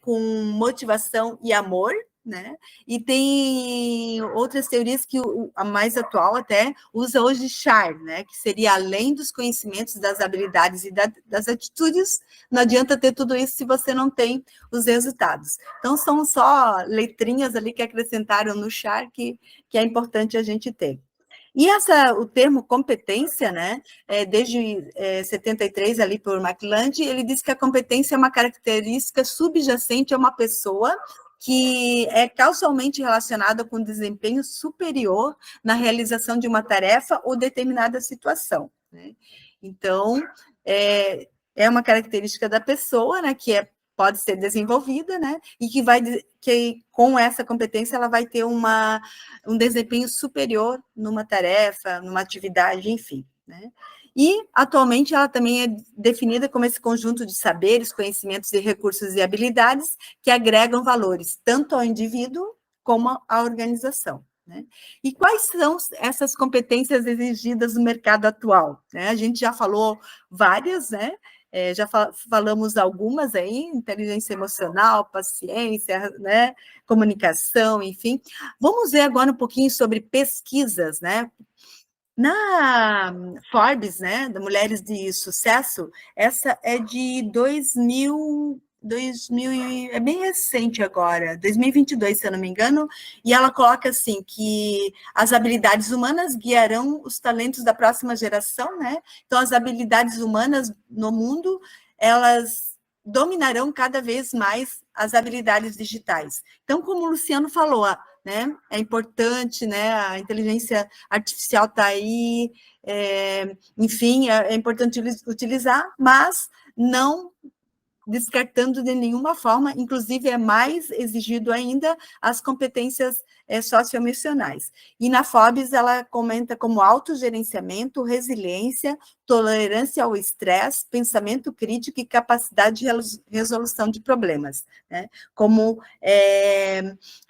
com motivação e amor, né? E tem outras teorias que a mais atual até usa hoje char, né? Que seria além dos conhecimentos, das habilidades e das atitudes, não adianta ter tudo isso se você não tem os resultados. Então, são só letrinhas ali que acrescentaram no char que é importante a gente ter. E o termo competência, né, desde 73, ali por McLand, ele diz que a competência é uma característica subjacente a uma pessoa que é causalmente relacionada com desempenho superior na realização de uma tarefa ou determinada situação, né? Então, é uma característica da pessoa, né, que pode ser desenvolvida, né, e que com essa competência ela vai ter um desempenho superior numa tarefa, numa atividade, enfim, né. E, atualmente, ela também é definida como esse conjunto de saberes, conhecimentos e recursos e habilidades que agregam valores, tanto ao indivíduo como à organização, né. E quais são essas competências exigidas no mercado atual, né? A gente já falou várias, né? Já falamos algumas aí, inteligência emocional, paciência, né? Comunicação, enfim. Vamos ver agora um pouquinho sobre pesquisas, né? Na Forbes, né, da Mulheres de Sucesso, essa é de 2000, é bem recente agora, 2022, se eu não me engano, e ela coloca assim, que as habilidades humanas guiarão os talentos da próxima geração, né? Então, as habilidades humanas no mundo, elas dominarão cada vez mais as habilidades digitais. Então, como o Luciano falou, né, é importante, né, a inteligência artificial está aí, enfim, é importante utilizar, mas não descartando de nenhuma forma, inclusive é mais exigido ainda as competências socioemocionais. E na Forbes ela comenta como autogerenciamento, resiliência, tolerância ao estresse, pensamento crítico e capacidade de resolução de problemas, né? Como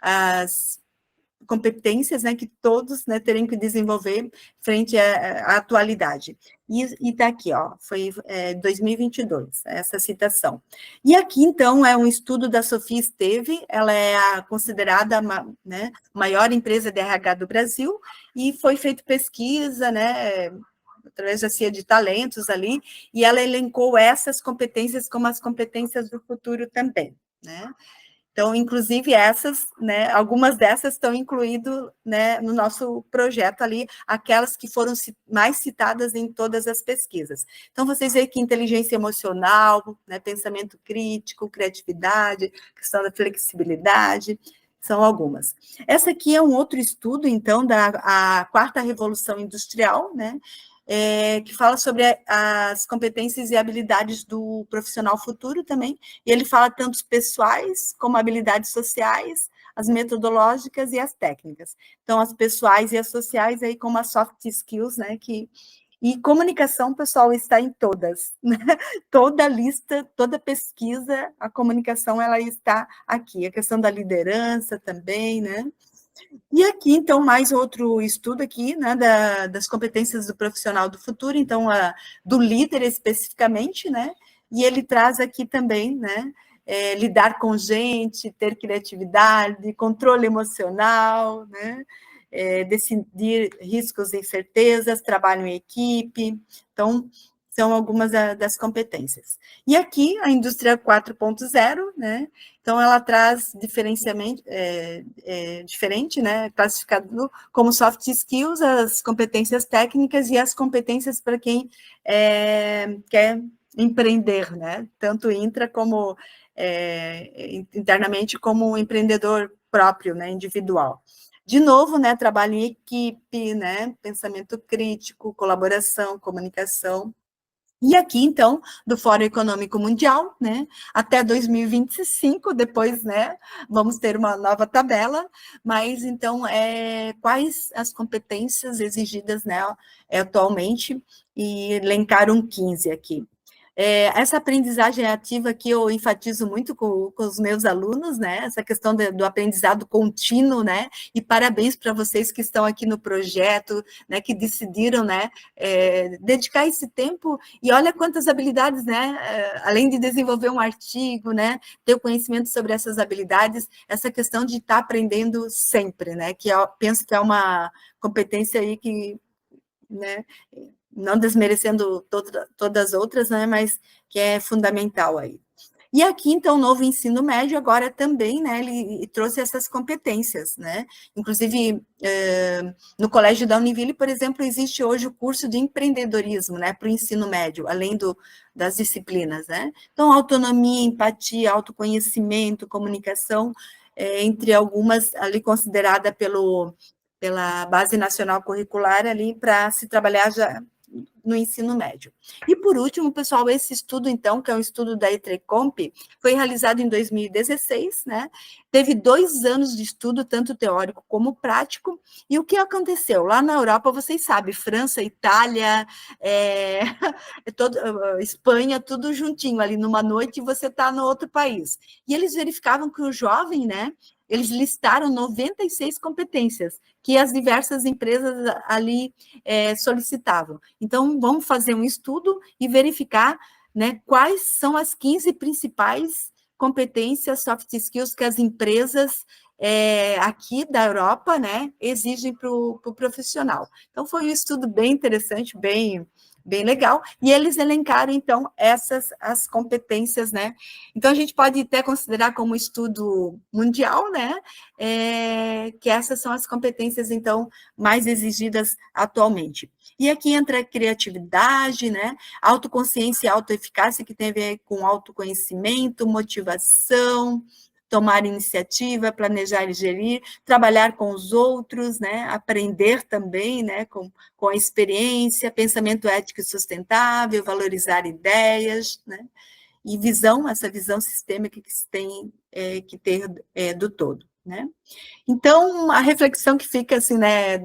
as competências, né, que todos, né, teriam que desenvolver frente à atualidade. E está aqui, ó, foi 2022, essa citação. E aqui, então, é um estudo da Sofia Esteve, ela é considerada né, maior empresa de RH do Brasil, e foi feita pesquisa, né, através da CIA de talentos ali, e ela elencou essas competências como as competências do futuro também, né? Então, inclusive essas, né, algumas dessas estão incluídas, né, no nosso projeto ali, aquelas que foram mais citadas em todas as pesquisas. Então, vocês veem que inteligência emocional, né, pensamento crítico, criatividade, questão da flexibilidade, são algumas. Essa aqui é um outro estudo, então, da quarta revolução industrial, né, que fala sobre as competências e habilidades do profissional futuro também, e ele fala tanto pessoais como habilidades sociais, as metodológicas e as técnicas. Então, as pessoais e as sociais, aí como as soft skills, né, e comunicação, pessoal, está em todas, né? Toda lista, toda pesquisa, a comunicação, ela está aqui, a questão da liderança também, né? E aqui, então, mais outro estudo aqui, né, das competências do profissional do futuro, então, do líder especificamente, né, e ele traz aqui também, né, lidar com gente, ter criatividade, controle emocional, né, decidir riscos e incertezas, trabalho em equipe, então, são algumas das competências. E aqui, a indústria 4.0, né, então ela traz diferente, né, classificado como soft skills, as competências técnicas e as competências para quem quer empreender, né, tanto intra como internamente, como um empreendedor próprio, né, individual. De novo, né, trabalho em equipe, né, pensamento crítico, colaboração, comunicação. E aqui, então, do Fórum Econômico Mundial, né, até 2025, depois, né, vamos ter uma nova tabela, mas, então, quais as competências exigidas, né, atualmente, e elencaram 15 aqui. Essa aprendizagem ativa que eu enfatizo muito com os meus alunos, né, essa questão do aprendizado contínuo, né, e parabéns para vocês que estão aqui no projeto, né, que decidiram, né, dedicar esse tempo, e olha quantas habilidades, né, além de desenvolver um artigo, né, ter o conhecimento sobre essas habilidades, essa questão de estar aprendendo sempre, né, que eu penso que é uma competência aí que, né, não desmerecendo todas as outras, né, mas que é fundamental aí. E aqui, então, o novo ensino médio agora também, né, ele trouxe essas competências, né, inclusive no colégio da Univille, por exemplo, existe hoje o curso de empreendedorismo, né, para o ensino médio, além das disciplinas, né, então, autonomia, empatia, autoconhecimento, comunicação, entre algumas ali considerada pela Base Nacional Curricular ali para se trabalhar já no ensino médio. E, por último, pessoal, esse estudo, então, que é um estudo da Etrecomp, foi realizado em 2016, né? Teve 2 anos de estudo, tanto teórico como prático, e o que aconteceu? Lá na Europa, vocês sabem, França, Itália, Espanha, tudo juntinho, ali numa noite, você está no outro país. E eles verificavam que o jovem, né, eles listaram 96 competências que as diversas empresas ali solicitavam. Então, vamos fazer um estudo e verificar, né, quais são as 15 principais competências, soft skills, que as empresas aqui da Europa, né, exigem para o profissional. Então, foi um estudo bem interessante, bem bem legal, e eles elencaram, então, as competências, né? Então, a gente pode até considerar como estudo mundial, né? Que essas são as competências, então, mais exigidas atualmente. E aqui entra a criatividade, né? Autoconsciência e autoeficácia, que tem a ver com autoconhecimento, motivação, tomar iniciativa, planejar e gerir, trabalhar com os outros, né? Aprender também, né? Com a experiência, pensamento ético e sustentável, valorizar ideias, né? E visão, essa visão sistêmica que se tem que ter do todo, né? Então, a reflexão que fica, assim, né,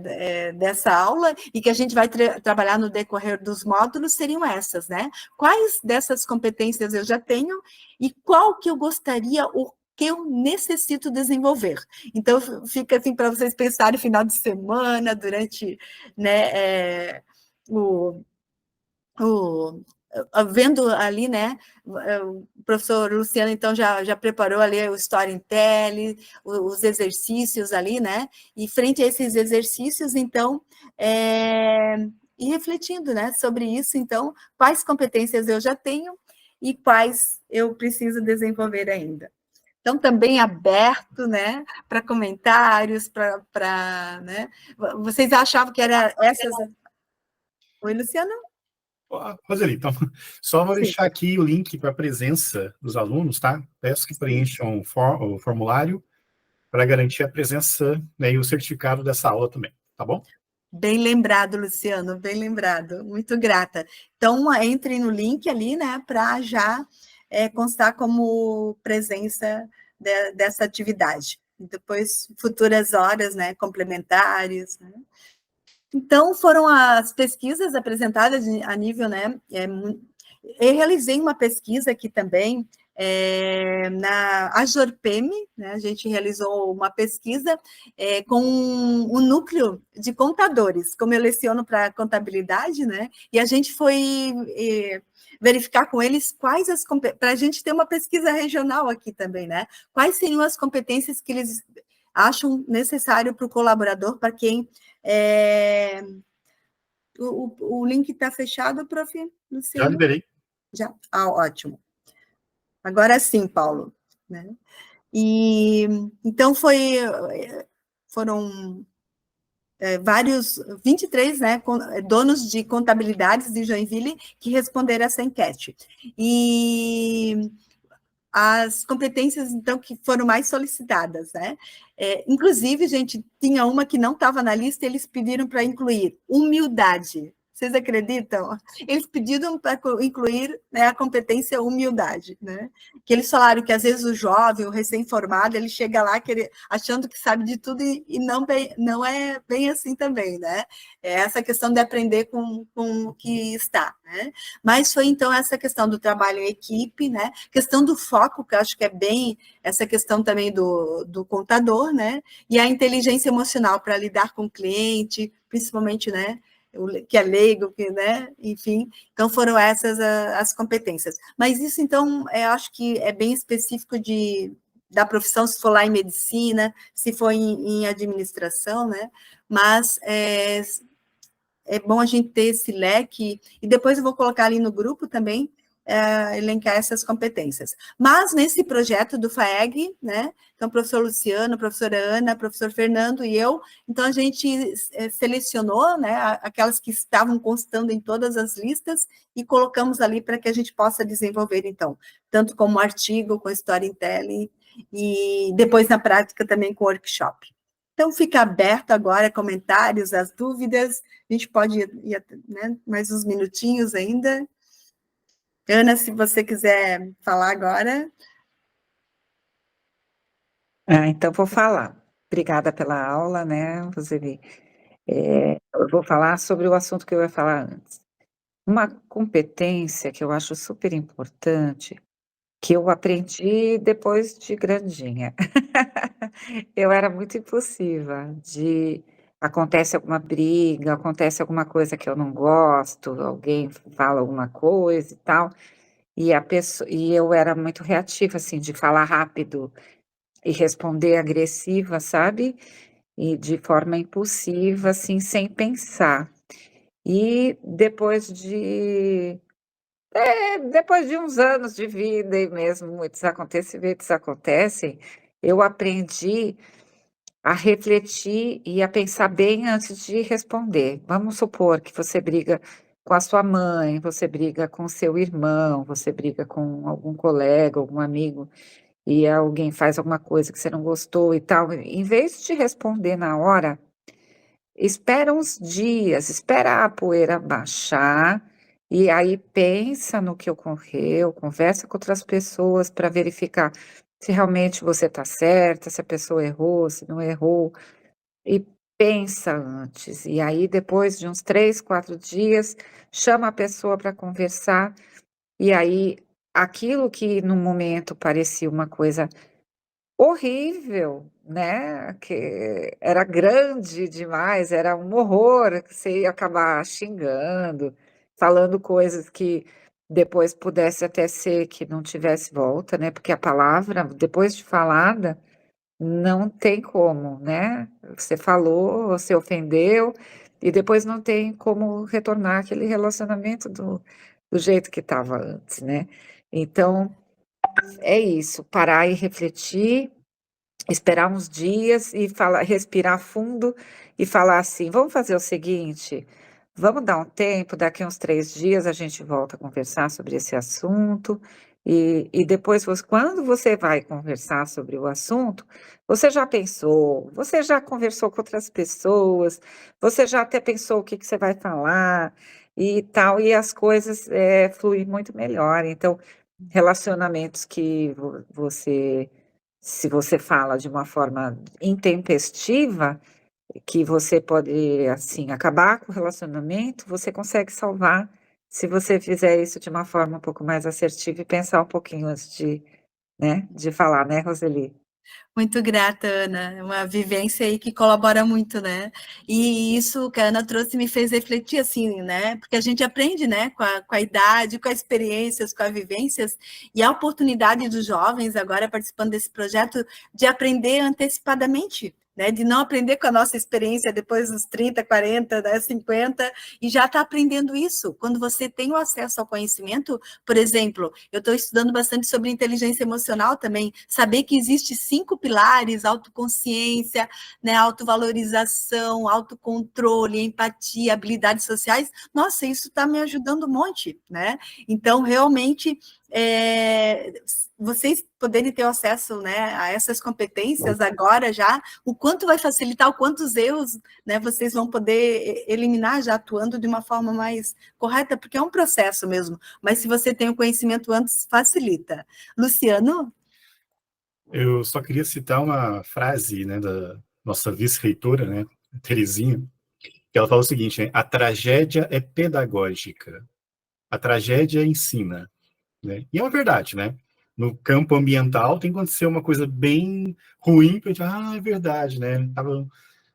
dessa aula, e que a gente vai trabalhar no decorrer dos módulos, seriam essas, né? Quais dessas competências eu já tenho, e qual que eu gostaria, o que eu necessito desenvolver. Então, fica assim para vocês pensarem final de semana, durante, né, vendo ali, né, o professor Luciano, então, já preparou ali o storytelling, os exercícios ali, né, e frente a esses exercícios, então, e refletindo, né, sobre isso, então, quais competências eu já tenho e quais eu preciso desenvolver ainda. Então, também aberto, né, para comentários, né, vocês achavam que era essas... Oi, Luciano? Roseli, então, só vou Sim. deixar aqui o link para a presença dos alunos, tá? Peço que preencham o formulário para garantir a presença, né, e o certificado dessa aula também, tá bom? Bem lembrado, Luciano, bem lembrado, muito grata. Então, entre no link ali, né, para já constar como presença dessa atividade. E depois, futuras horas, né, complementares, né. Então, foram as pesquisas apresentadas a nível, né, eu realizei uma pesquisa aqui também, na Ajorpem, né, a gente realizou uma pesquisa com um núcleo de contadores, como eu leciono para contabilidade, né, e a gente foi verificar com eles quais as competências, para a gente ter uma pesquisa regional aqui também, né, quais seriam as competências que eles acham necessário para o colaborador, para quem... O link está fechado, prof. Luciano? Já liberei. Já? Ah, ótimo. Agora sim, Paulo. Né? E, então, foram vários, 23, né, donos de contabilidades de Joinville que responderam essa enquete. E as competências, então, que foram mais solicitadas, né? Inclusive, gente, tinha uma que não estava na lista, eles pediram para incluir humildade. Vocês acreditam? Eles pediram para incluir, né, a competência humildade, né? Que eles falaram que, às vezes, o jovem, o recém-formado, ele chega lá achando que sabe de tudo e não é bem assim também, né? É essa questão de aprender com o que está, né? Mas foi, então, essa questão do trabalho em equipe, né? Questão do foco, que eu acho que é bem essa questão também do contador, né? E a inteligência emocional para lidar com o cliente, principalmente, né? Que é leigo, né? Enfim, então foram essas as competências. Mas isso, então, eu acho que é bem específico da profissão, se for lá em medicina, se for em administração, né? Mas é bom a gente ter esse leque, e depois eu vou colocar ali no grupo também, elencar essas competências. Mas nesse projeto do FAEG, né, então, professor Luciano, professora Ana, professor Fernando e eu, então a gente selecionou, né, aquelas que estavam constando em todas as listas e colocamos ali para que a gente possa desenvolver, então, tanto como artigo, com storytelling, e depois na prática também com workshop. Então, fica aberto agora comentários, as dúvidas, a gente pode ir, né, mais uns minutinhos ainda. Ana, se você quiser falar agora. Então vou falar. Obrigada pela aula, né, Roseli? Eu vou falar sobre o assunto que eu ia falar antes. Uma competência que eu acho super importante, que eu aprendi depois de grandinha. Eu era muito impulsiva, acontece alguma briga, acontece alguma coisa que eu não gosto, alguém fala alguma coisa e tal, e eu era muito reativa, assim, de falar rápido e responder agressiva, sabe? E de forma impulsiva, assim, sem pensar. E depois de uns anos de vida e mesmo muitos acontecimentos acontecem, eu aprendi a refletir e a pensar bem antes de responder. Vamos supor que você briga com a sua mãe, você briga com seu irmão, você briga com algum colega, algum amigo, e alguém faz alguma coisa que você não gostou e tal. Em vez de responder na hora, espera uns dias, espera a poeira baixar, e aí pensa no que ocorreu, conversa com outras pessoas para verificar se realmente você está certa, se a pessoa errou, se não errou, e pensa antes. E aí, depois de uns 3, 4 dias, chama a pessoa para conversar, e aí aquilo que no momento parecia uma coisa horrível, né, que era grande demais, era um horror, que você ia acabar xingando, falando coisas que depois pudesse até ser que não tivesse volta, né, porque a palavra, depois de falada, não tem como, né, você falou, você ofendeu, e depois não tem como retornar aquele relacionamento do jeito que estava antes, né. Então, é isso, parar e refletir, esperar uns dias e falar, respirar fundo e falar assim: vamos fazer o seguinte, vamos dar um tempo, daqui uns 3 dias a gente volta a conversar sobre esse assunto. E depois, quando você vai conversar sobre o assunto, você já pensou, você já conversou com outras pessoas, você já até pensou o que você vai falar e tal, e as coisas fluem muito melhor. Então, relacionamentos que você, se você fala de uma forma intempestiva, que você pode, assim, acabar com o relacionamento, você consegue salvar se você fizer isso de uma forma um pouco mais assertiva e pensar um pouquinho antes de falar, né, Roseli? Muito grata, Ana. É uma vivência aí que colabora muito, né? E isso que a Ana trouxe me fez refletir, assim, né? Porque a gente aprende, né? Com a idade, com as experiências, com as vivências, e a oportunidade dos jovens, agora participando desse projeto, de aprender antecipadamente, né? De não aprender com a nossa experiência depois dos 30, 40, né, 50, e já está aprendendo isso. Quando você tem o acesso ao conhecimento, por exemplo, eu estou estudando bastante sobre inteligência emocional também, saber que existe 5 pilares: autoconsciência, né, autovalorização, autocontrole, empatia, habilidades sociais. Nossa, isso está me ajudando um monte, né? Então, realmente, vocês poderem ter acesso, né, a essas competências agora já, o quanto vai facilitar, o quantos erros, né, vocês vão poder eliminar já atuando de uma forma mais correta, porque é um processo mesmo, mas se você tem o conhecimento antes, facilita. Luciano? Eu só queria citar uma frase, né, da nossa vice-reitora, né, Terezinha, que ela fala o seguinte, né, a tragédia é pedagógica, a tragédia ensina, né? E é uma verdade, né? No campo ambiental tem que acontecer uma coisa bem ruim para a gente, é verdade, né?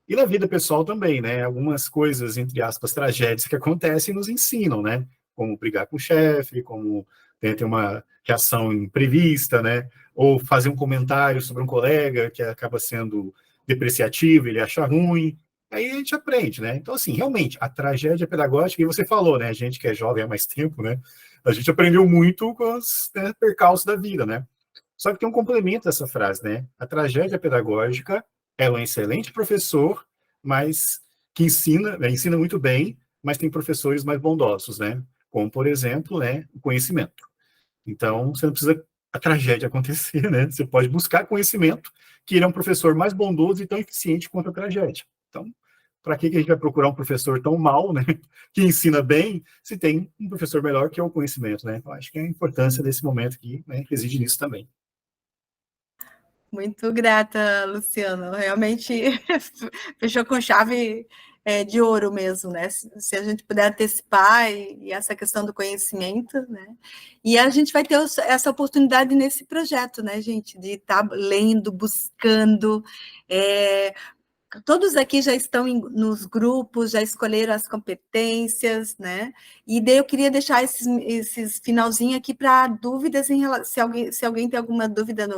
E na vida pessoal também, né? Algumas coisas, entre aspas, tragédias que acontecem nos ensinam, né? Como brigar com o chefe, como ter uma reação imprevista, né? Ou fazer um comentário sobre um colega que acaba sendo depreciativo, ele acha ruim. Aí a gente aprende, né? Então, assim, realmente, a tragédia pedagógica, e você falou, né? A gente que é jovem há mais tempo, né? A gente aprendeu muito com os percalços da vida, né? Só que tem um complemento dessa frase, né? A tragédia pedagógica é um excelente professor, mas que ensina, né, ensina muito bem, mas tem professores mais bondosos, né? Como, por exemplo, né, o conhecimento. Então, você não precisa a tragédia acontecer, né? Você pode buscar conhecimento, que ele é um professor mais bondoso e tão eficiente quanto a tragédia. Então, para que a gente vai procurar um professor tão mal, né, que ensina bem, se tem um professor melhor que é o conhecimento, né? Eu acho que a importância desse momento aqui, né, reside nisso também. Muito grata, Luciano. Realmente fechou com chave de ouro mesmo, né? Se a gente puder antecipar e essa questão do conhecimento, né? E a gente vai ter essa oportunidade nesse projeto, né, gente? De estar lendo, buscando. Todos aqui já estão nos grupos, já escolheram as competências, né? E daí eu queria deixar esses finalzinho aqui para dúvidas, se alguém tem alguma dúvida.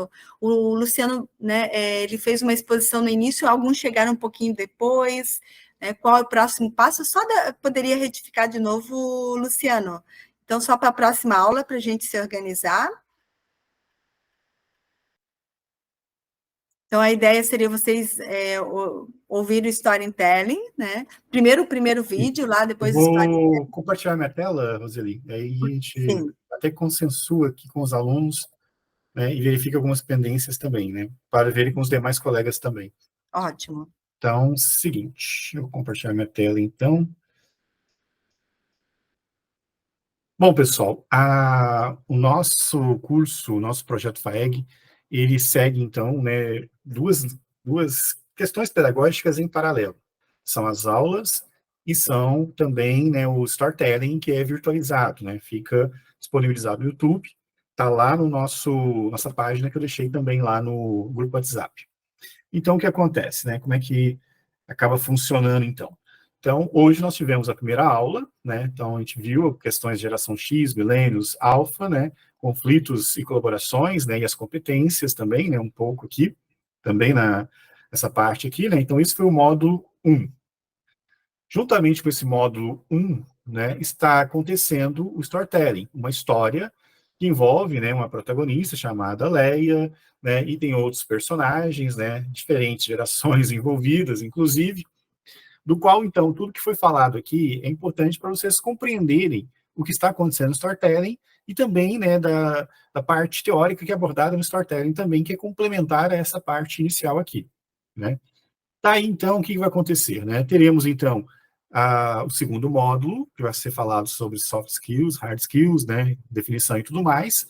O Luciano, né, ele fez uma exposição no início, alguns chegaram um pouquinho depois, né? Qual é o próximo passo? Poderia retificar de novo, Luciano. Então, só para a próxima aula, para a gente se organizar. Então, a ideia seria vocês ouvir o storytelling, né? Primeiro o primeiro vídeo, lá, depois o storytelling. Vou compartilhar minha tela, Roseli, aí a gente Sim. até consensua aqui com os alunos, né, e verifica algumas pendências também, né, para verem com os demais colegas também. Ótimo. Então, seguinte, eu vou compartilhar minha tela, então. Bom, pessoal, o nosso curso, o nosso projeto FAEG, ele segue, então, né, duas questões pedagógicas em paralelo. São as aulas e são também, né, o storytelling, que é virtualizado, né, fica disponibilizado no YouTube, está lá no nossa página, que eu deixei também lá no grupo WhatsApp. Então, o que acontece, né, como é que acaba funcionando, então? Então, hoje nós tivemos a primeira aula, né? Então, a gente viu questões de geração X, milênios, alfa, né? Conflitos e colaborações, né? E as competências também, né? Um pouco aqui, também nessa parte aqui, né? Então, isso foi o módulo 1. Juntamente com esse módulo 1, né? Está acontecendo o storytelling, uma história que envolve, né? Uma protagonista chamada Leia, né? E tem outros personagens, né? Diferentes gerações envolvidas, inclusive, do qual, então, tudo que foi falado aqui é importante para vocês compreenderem o que está acontecendo no storytelling e também, né, da parte teórica que é abordada no storytelling também, que é complementar a essa parte inicial aqui, né. Tá aí, então, o que vai acontecer, né? Teremos, então, o segundo módulo, que vai ser falado sobre soft skills, hard skills, né, definição e tudo mais,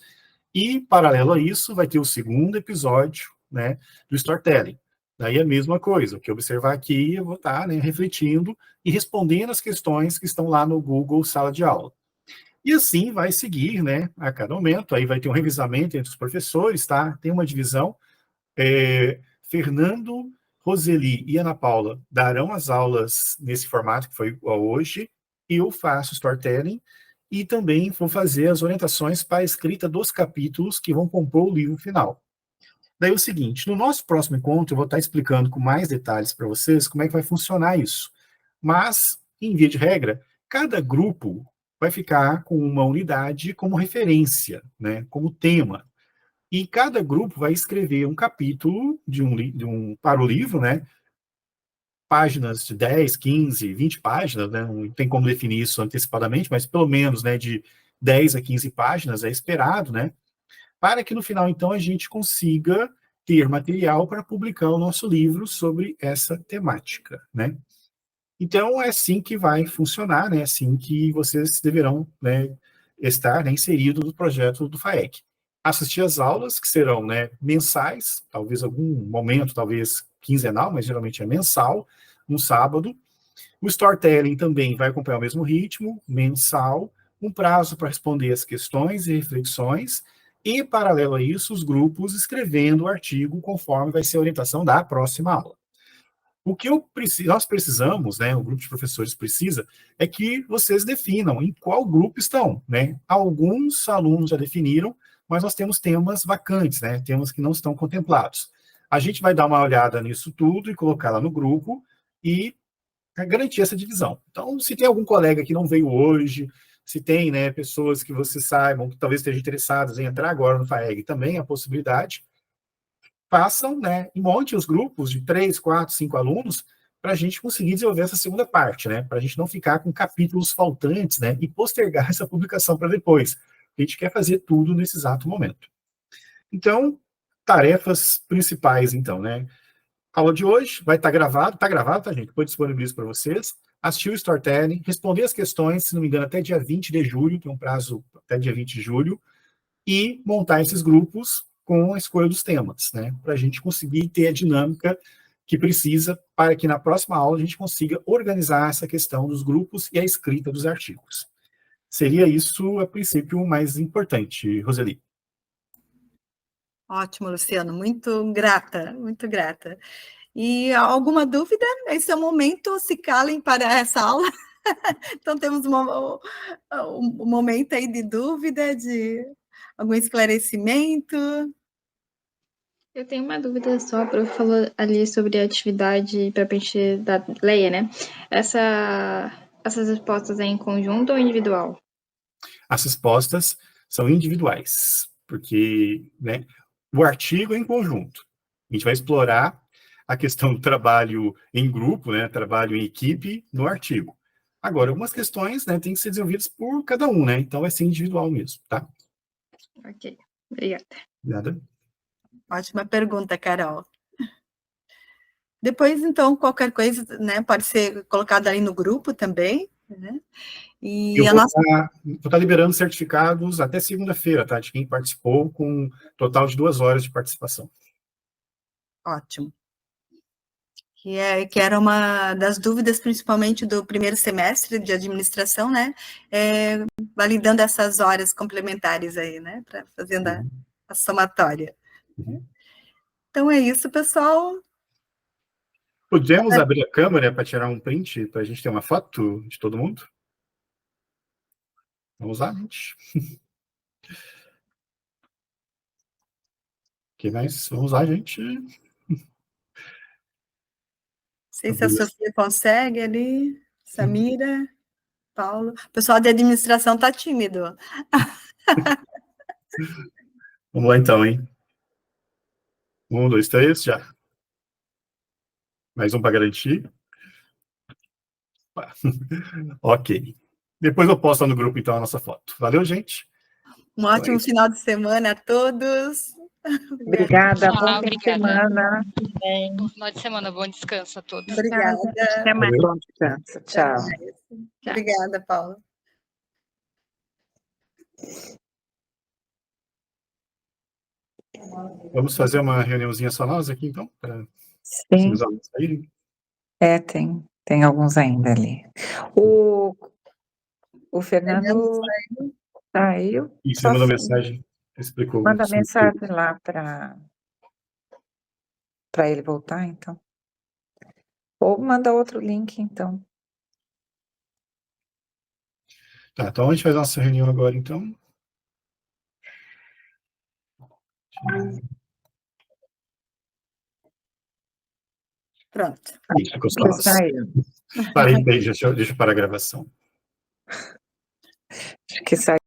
e, paralelo a isso, vai ter o segundo episódio, né, do storytelling. Daí a mesma coisa, o que observar aqui, eu vou estar, né, refletindo e respondendo as questões que estão lá no Google Sala de Aula. E assim vai seguir, né, a cada momento, aí vai ter um revisamento entre os professores, tá? Tem uma divisão, Fernando, Roseli e Ana Paula darão as aulas nesse formato que foi igual hoje, e eu faço storytelling, e também vou fazer as orientações para a escrita dos capítulos que vão compor o livro final. Daí é o seguinte, no nosso próximo encontro eu vou estar explicando com mais detalhes para vocês como é que vai funcionar isso. Mas, em via de regra, cada grupo vai ficar com uma unidade como referência, né, como tema. E cada grupo vai escrever um capítulo para o livro, né, páginas de 10, 15, 20 páginas, né, não tem como definir isso antecipadamente, mas pelo menos, né, de 10 a 15 páginas é esperado, né, para que no final, então, a gente consiga ter material para publicar o nosso livro sobre essa temática, né. Então, é assim que vai funcionar, né, assim que vocês deverão, né, estar, né, inseridos no projeto do FAEC. Assistir às aulas, que serão, né, mensais, talvez algum momento, talvez quinzenal, mas geralmente é mensal, no sábado. O storytelling também vai acompanhar o mesmo ritmo, mensal, um prazo para responder as questões e reflexões, e, paralelo a isso, os grupos escrevendo o artigo conforme vai ser a orientação da próxima aula. O que nós precisamos, né, o grupo de professores precisa, é que vocês definam em qual grupo estão, né? Alguns alunos já definiram, mas nós temos temas vacantes, né? Temas que não estão contemplados. A gente vai dar uma olhada nisso tudo e colocar lá no grupo e garantir essa divisão. Então, se tem algum colega que não veio hoje, se tem, né, pessoas que vocês saibam que talvez estejam interessadas em entrar agora no FAEG, também a possibilidade, façam, né, e monte os grupos de 3, 4, 5 alunos para a gente conseguir desenvolver essa segunda parte, né, para a gente não ficar com capítulos faltantes, né, e postergar essa publicação para depois. A gente quer fazer tudo nesse exato momento. Então, tarefas principais, então, né, a aula de hoje vai estar gravado, tá, gente? Depois disponibilizo para vocês. Assistir o storytelling, responder as questões, se não me engano, até dia 20 de julho, tem um prazo até dia 20 de julho, e montar esses grupos com a escolha dos temas, né? Para a gente conseguir ter a dinâmica que precisa para que na próxima aula a gente consiga organizar essa questão dos grupos e a escrita dos artigos. Seria isso, a princípio, o mais importante, Roseli. Ótimo, Luciano, muito grata, muito grata. E alguma dúvida? Esse é o momento, se calem para essa aula. Então, temos um momento aí de dúvida, de algum esclarecimento. Eu tenho uma dúvida só, a prof falou ali sobre a atividade para preencher da Leia, né? Essas respostas é em conjunto ou individual? As respostas são individuais, porque, né, o artigo é em conjunto. A gente vai explorar a questão do trabalho em grupo, né, trabalho em equipe no artigo. Agora, algumas questões, né, têm que ser desenvolvidas por cada um, né, então vai ser individual mesmo, tá? Ok, obrigada. Nada. Ótima pergunta, Carol. Depois, então, qualquer coisa, né, pode ser colocado aí no grupo também, né? E Eu a vou nossa... estar liberando certificados até segunda-feira, tá? De quem participou, com total de 2 horas de participação. Ótimo. Que era uma das dúvidas, principalmente do primeiro semestre de administração, né? Validando essas horas complementares aí, né? Fazendo a somatória. Uhum. Então é isso, pessoal. Podemos abrir a câmera para tirar um print, para a gente ter uma foto de todo mundo? Vamos lá, gente. Que mais? Vamos lá, gente. Não sei se a Sofia consegue ali, Samira, Paulo. O pessoal de administração está tímido. Vamos lá, então, hein? 1, 2, 3, já. Mais um para garantir. Ok. Depois eu posto no grupo, então, a nossa foto. Valeu, gente? Um ótimo final de semana a todos. Obrigada, Tchau, bom fim de semana. Bom final de semana, bom descanso a todos. Obrigada. Até mais. Bom descanso, tchau. Obrigada, Paula. Vamos fazer uma reuniãozinha só nós aqui, então? Para Sim, os alunos saírem? tem alguns ainda ali. O Fernando saiu. Isso, ele mandou mensagem, explicou. Manda mensagem lá para ele voltar, então. Ou manda outro link, então. Tá, então a gente faz a nossa reunião agora, então. Pronto. Isso, ficou só nós. Parei, deixa eu parar a gravação. Acho que saiu.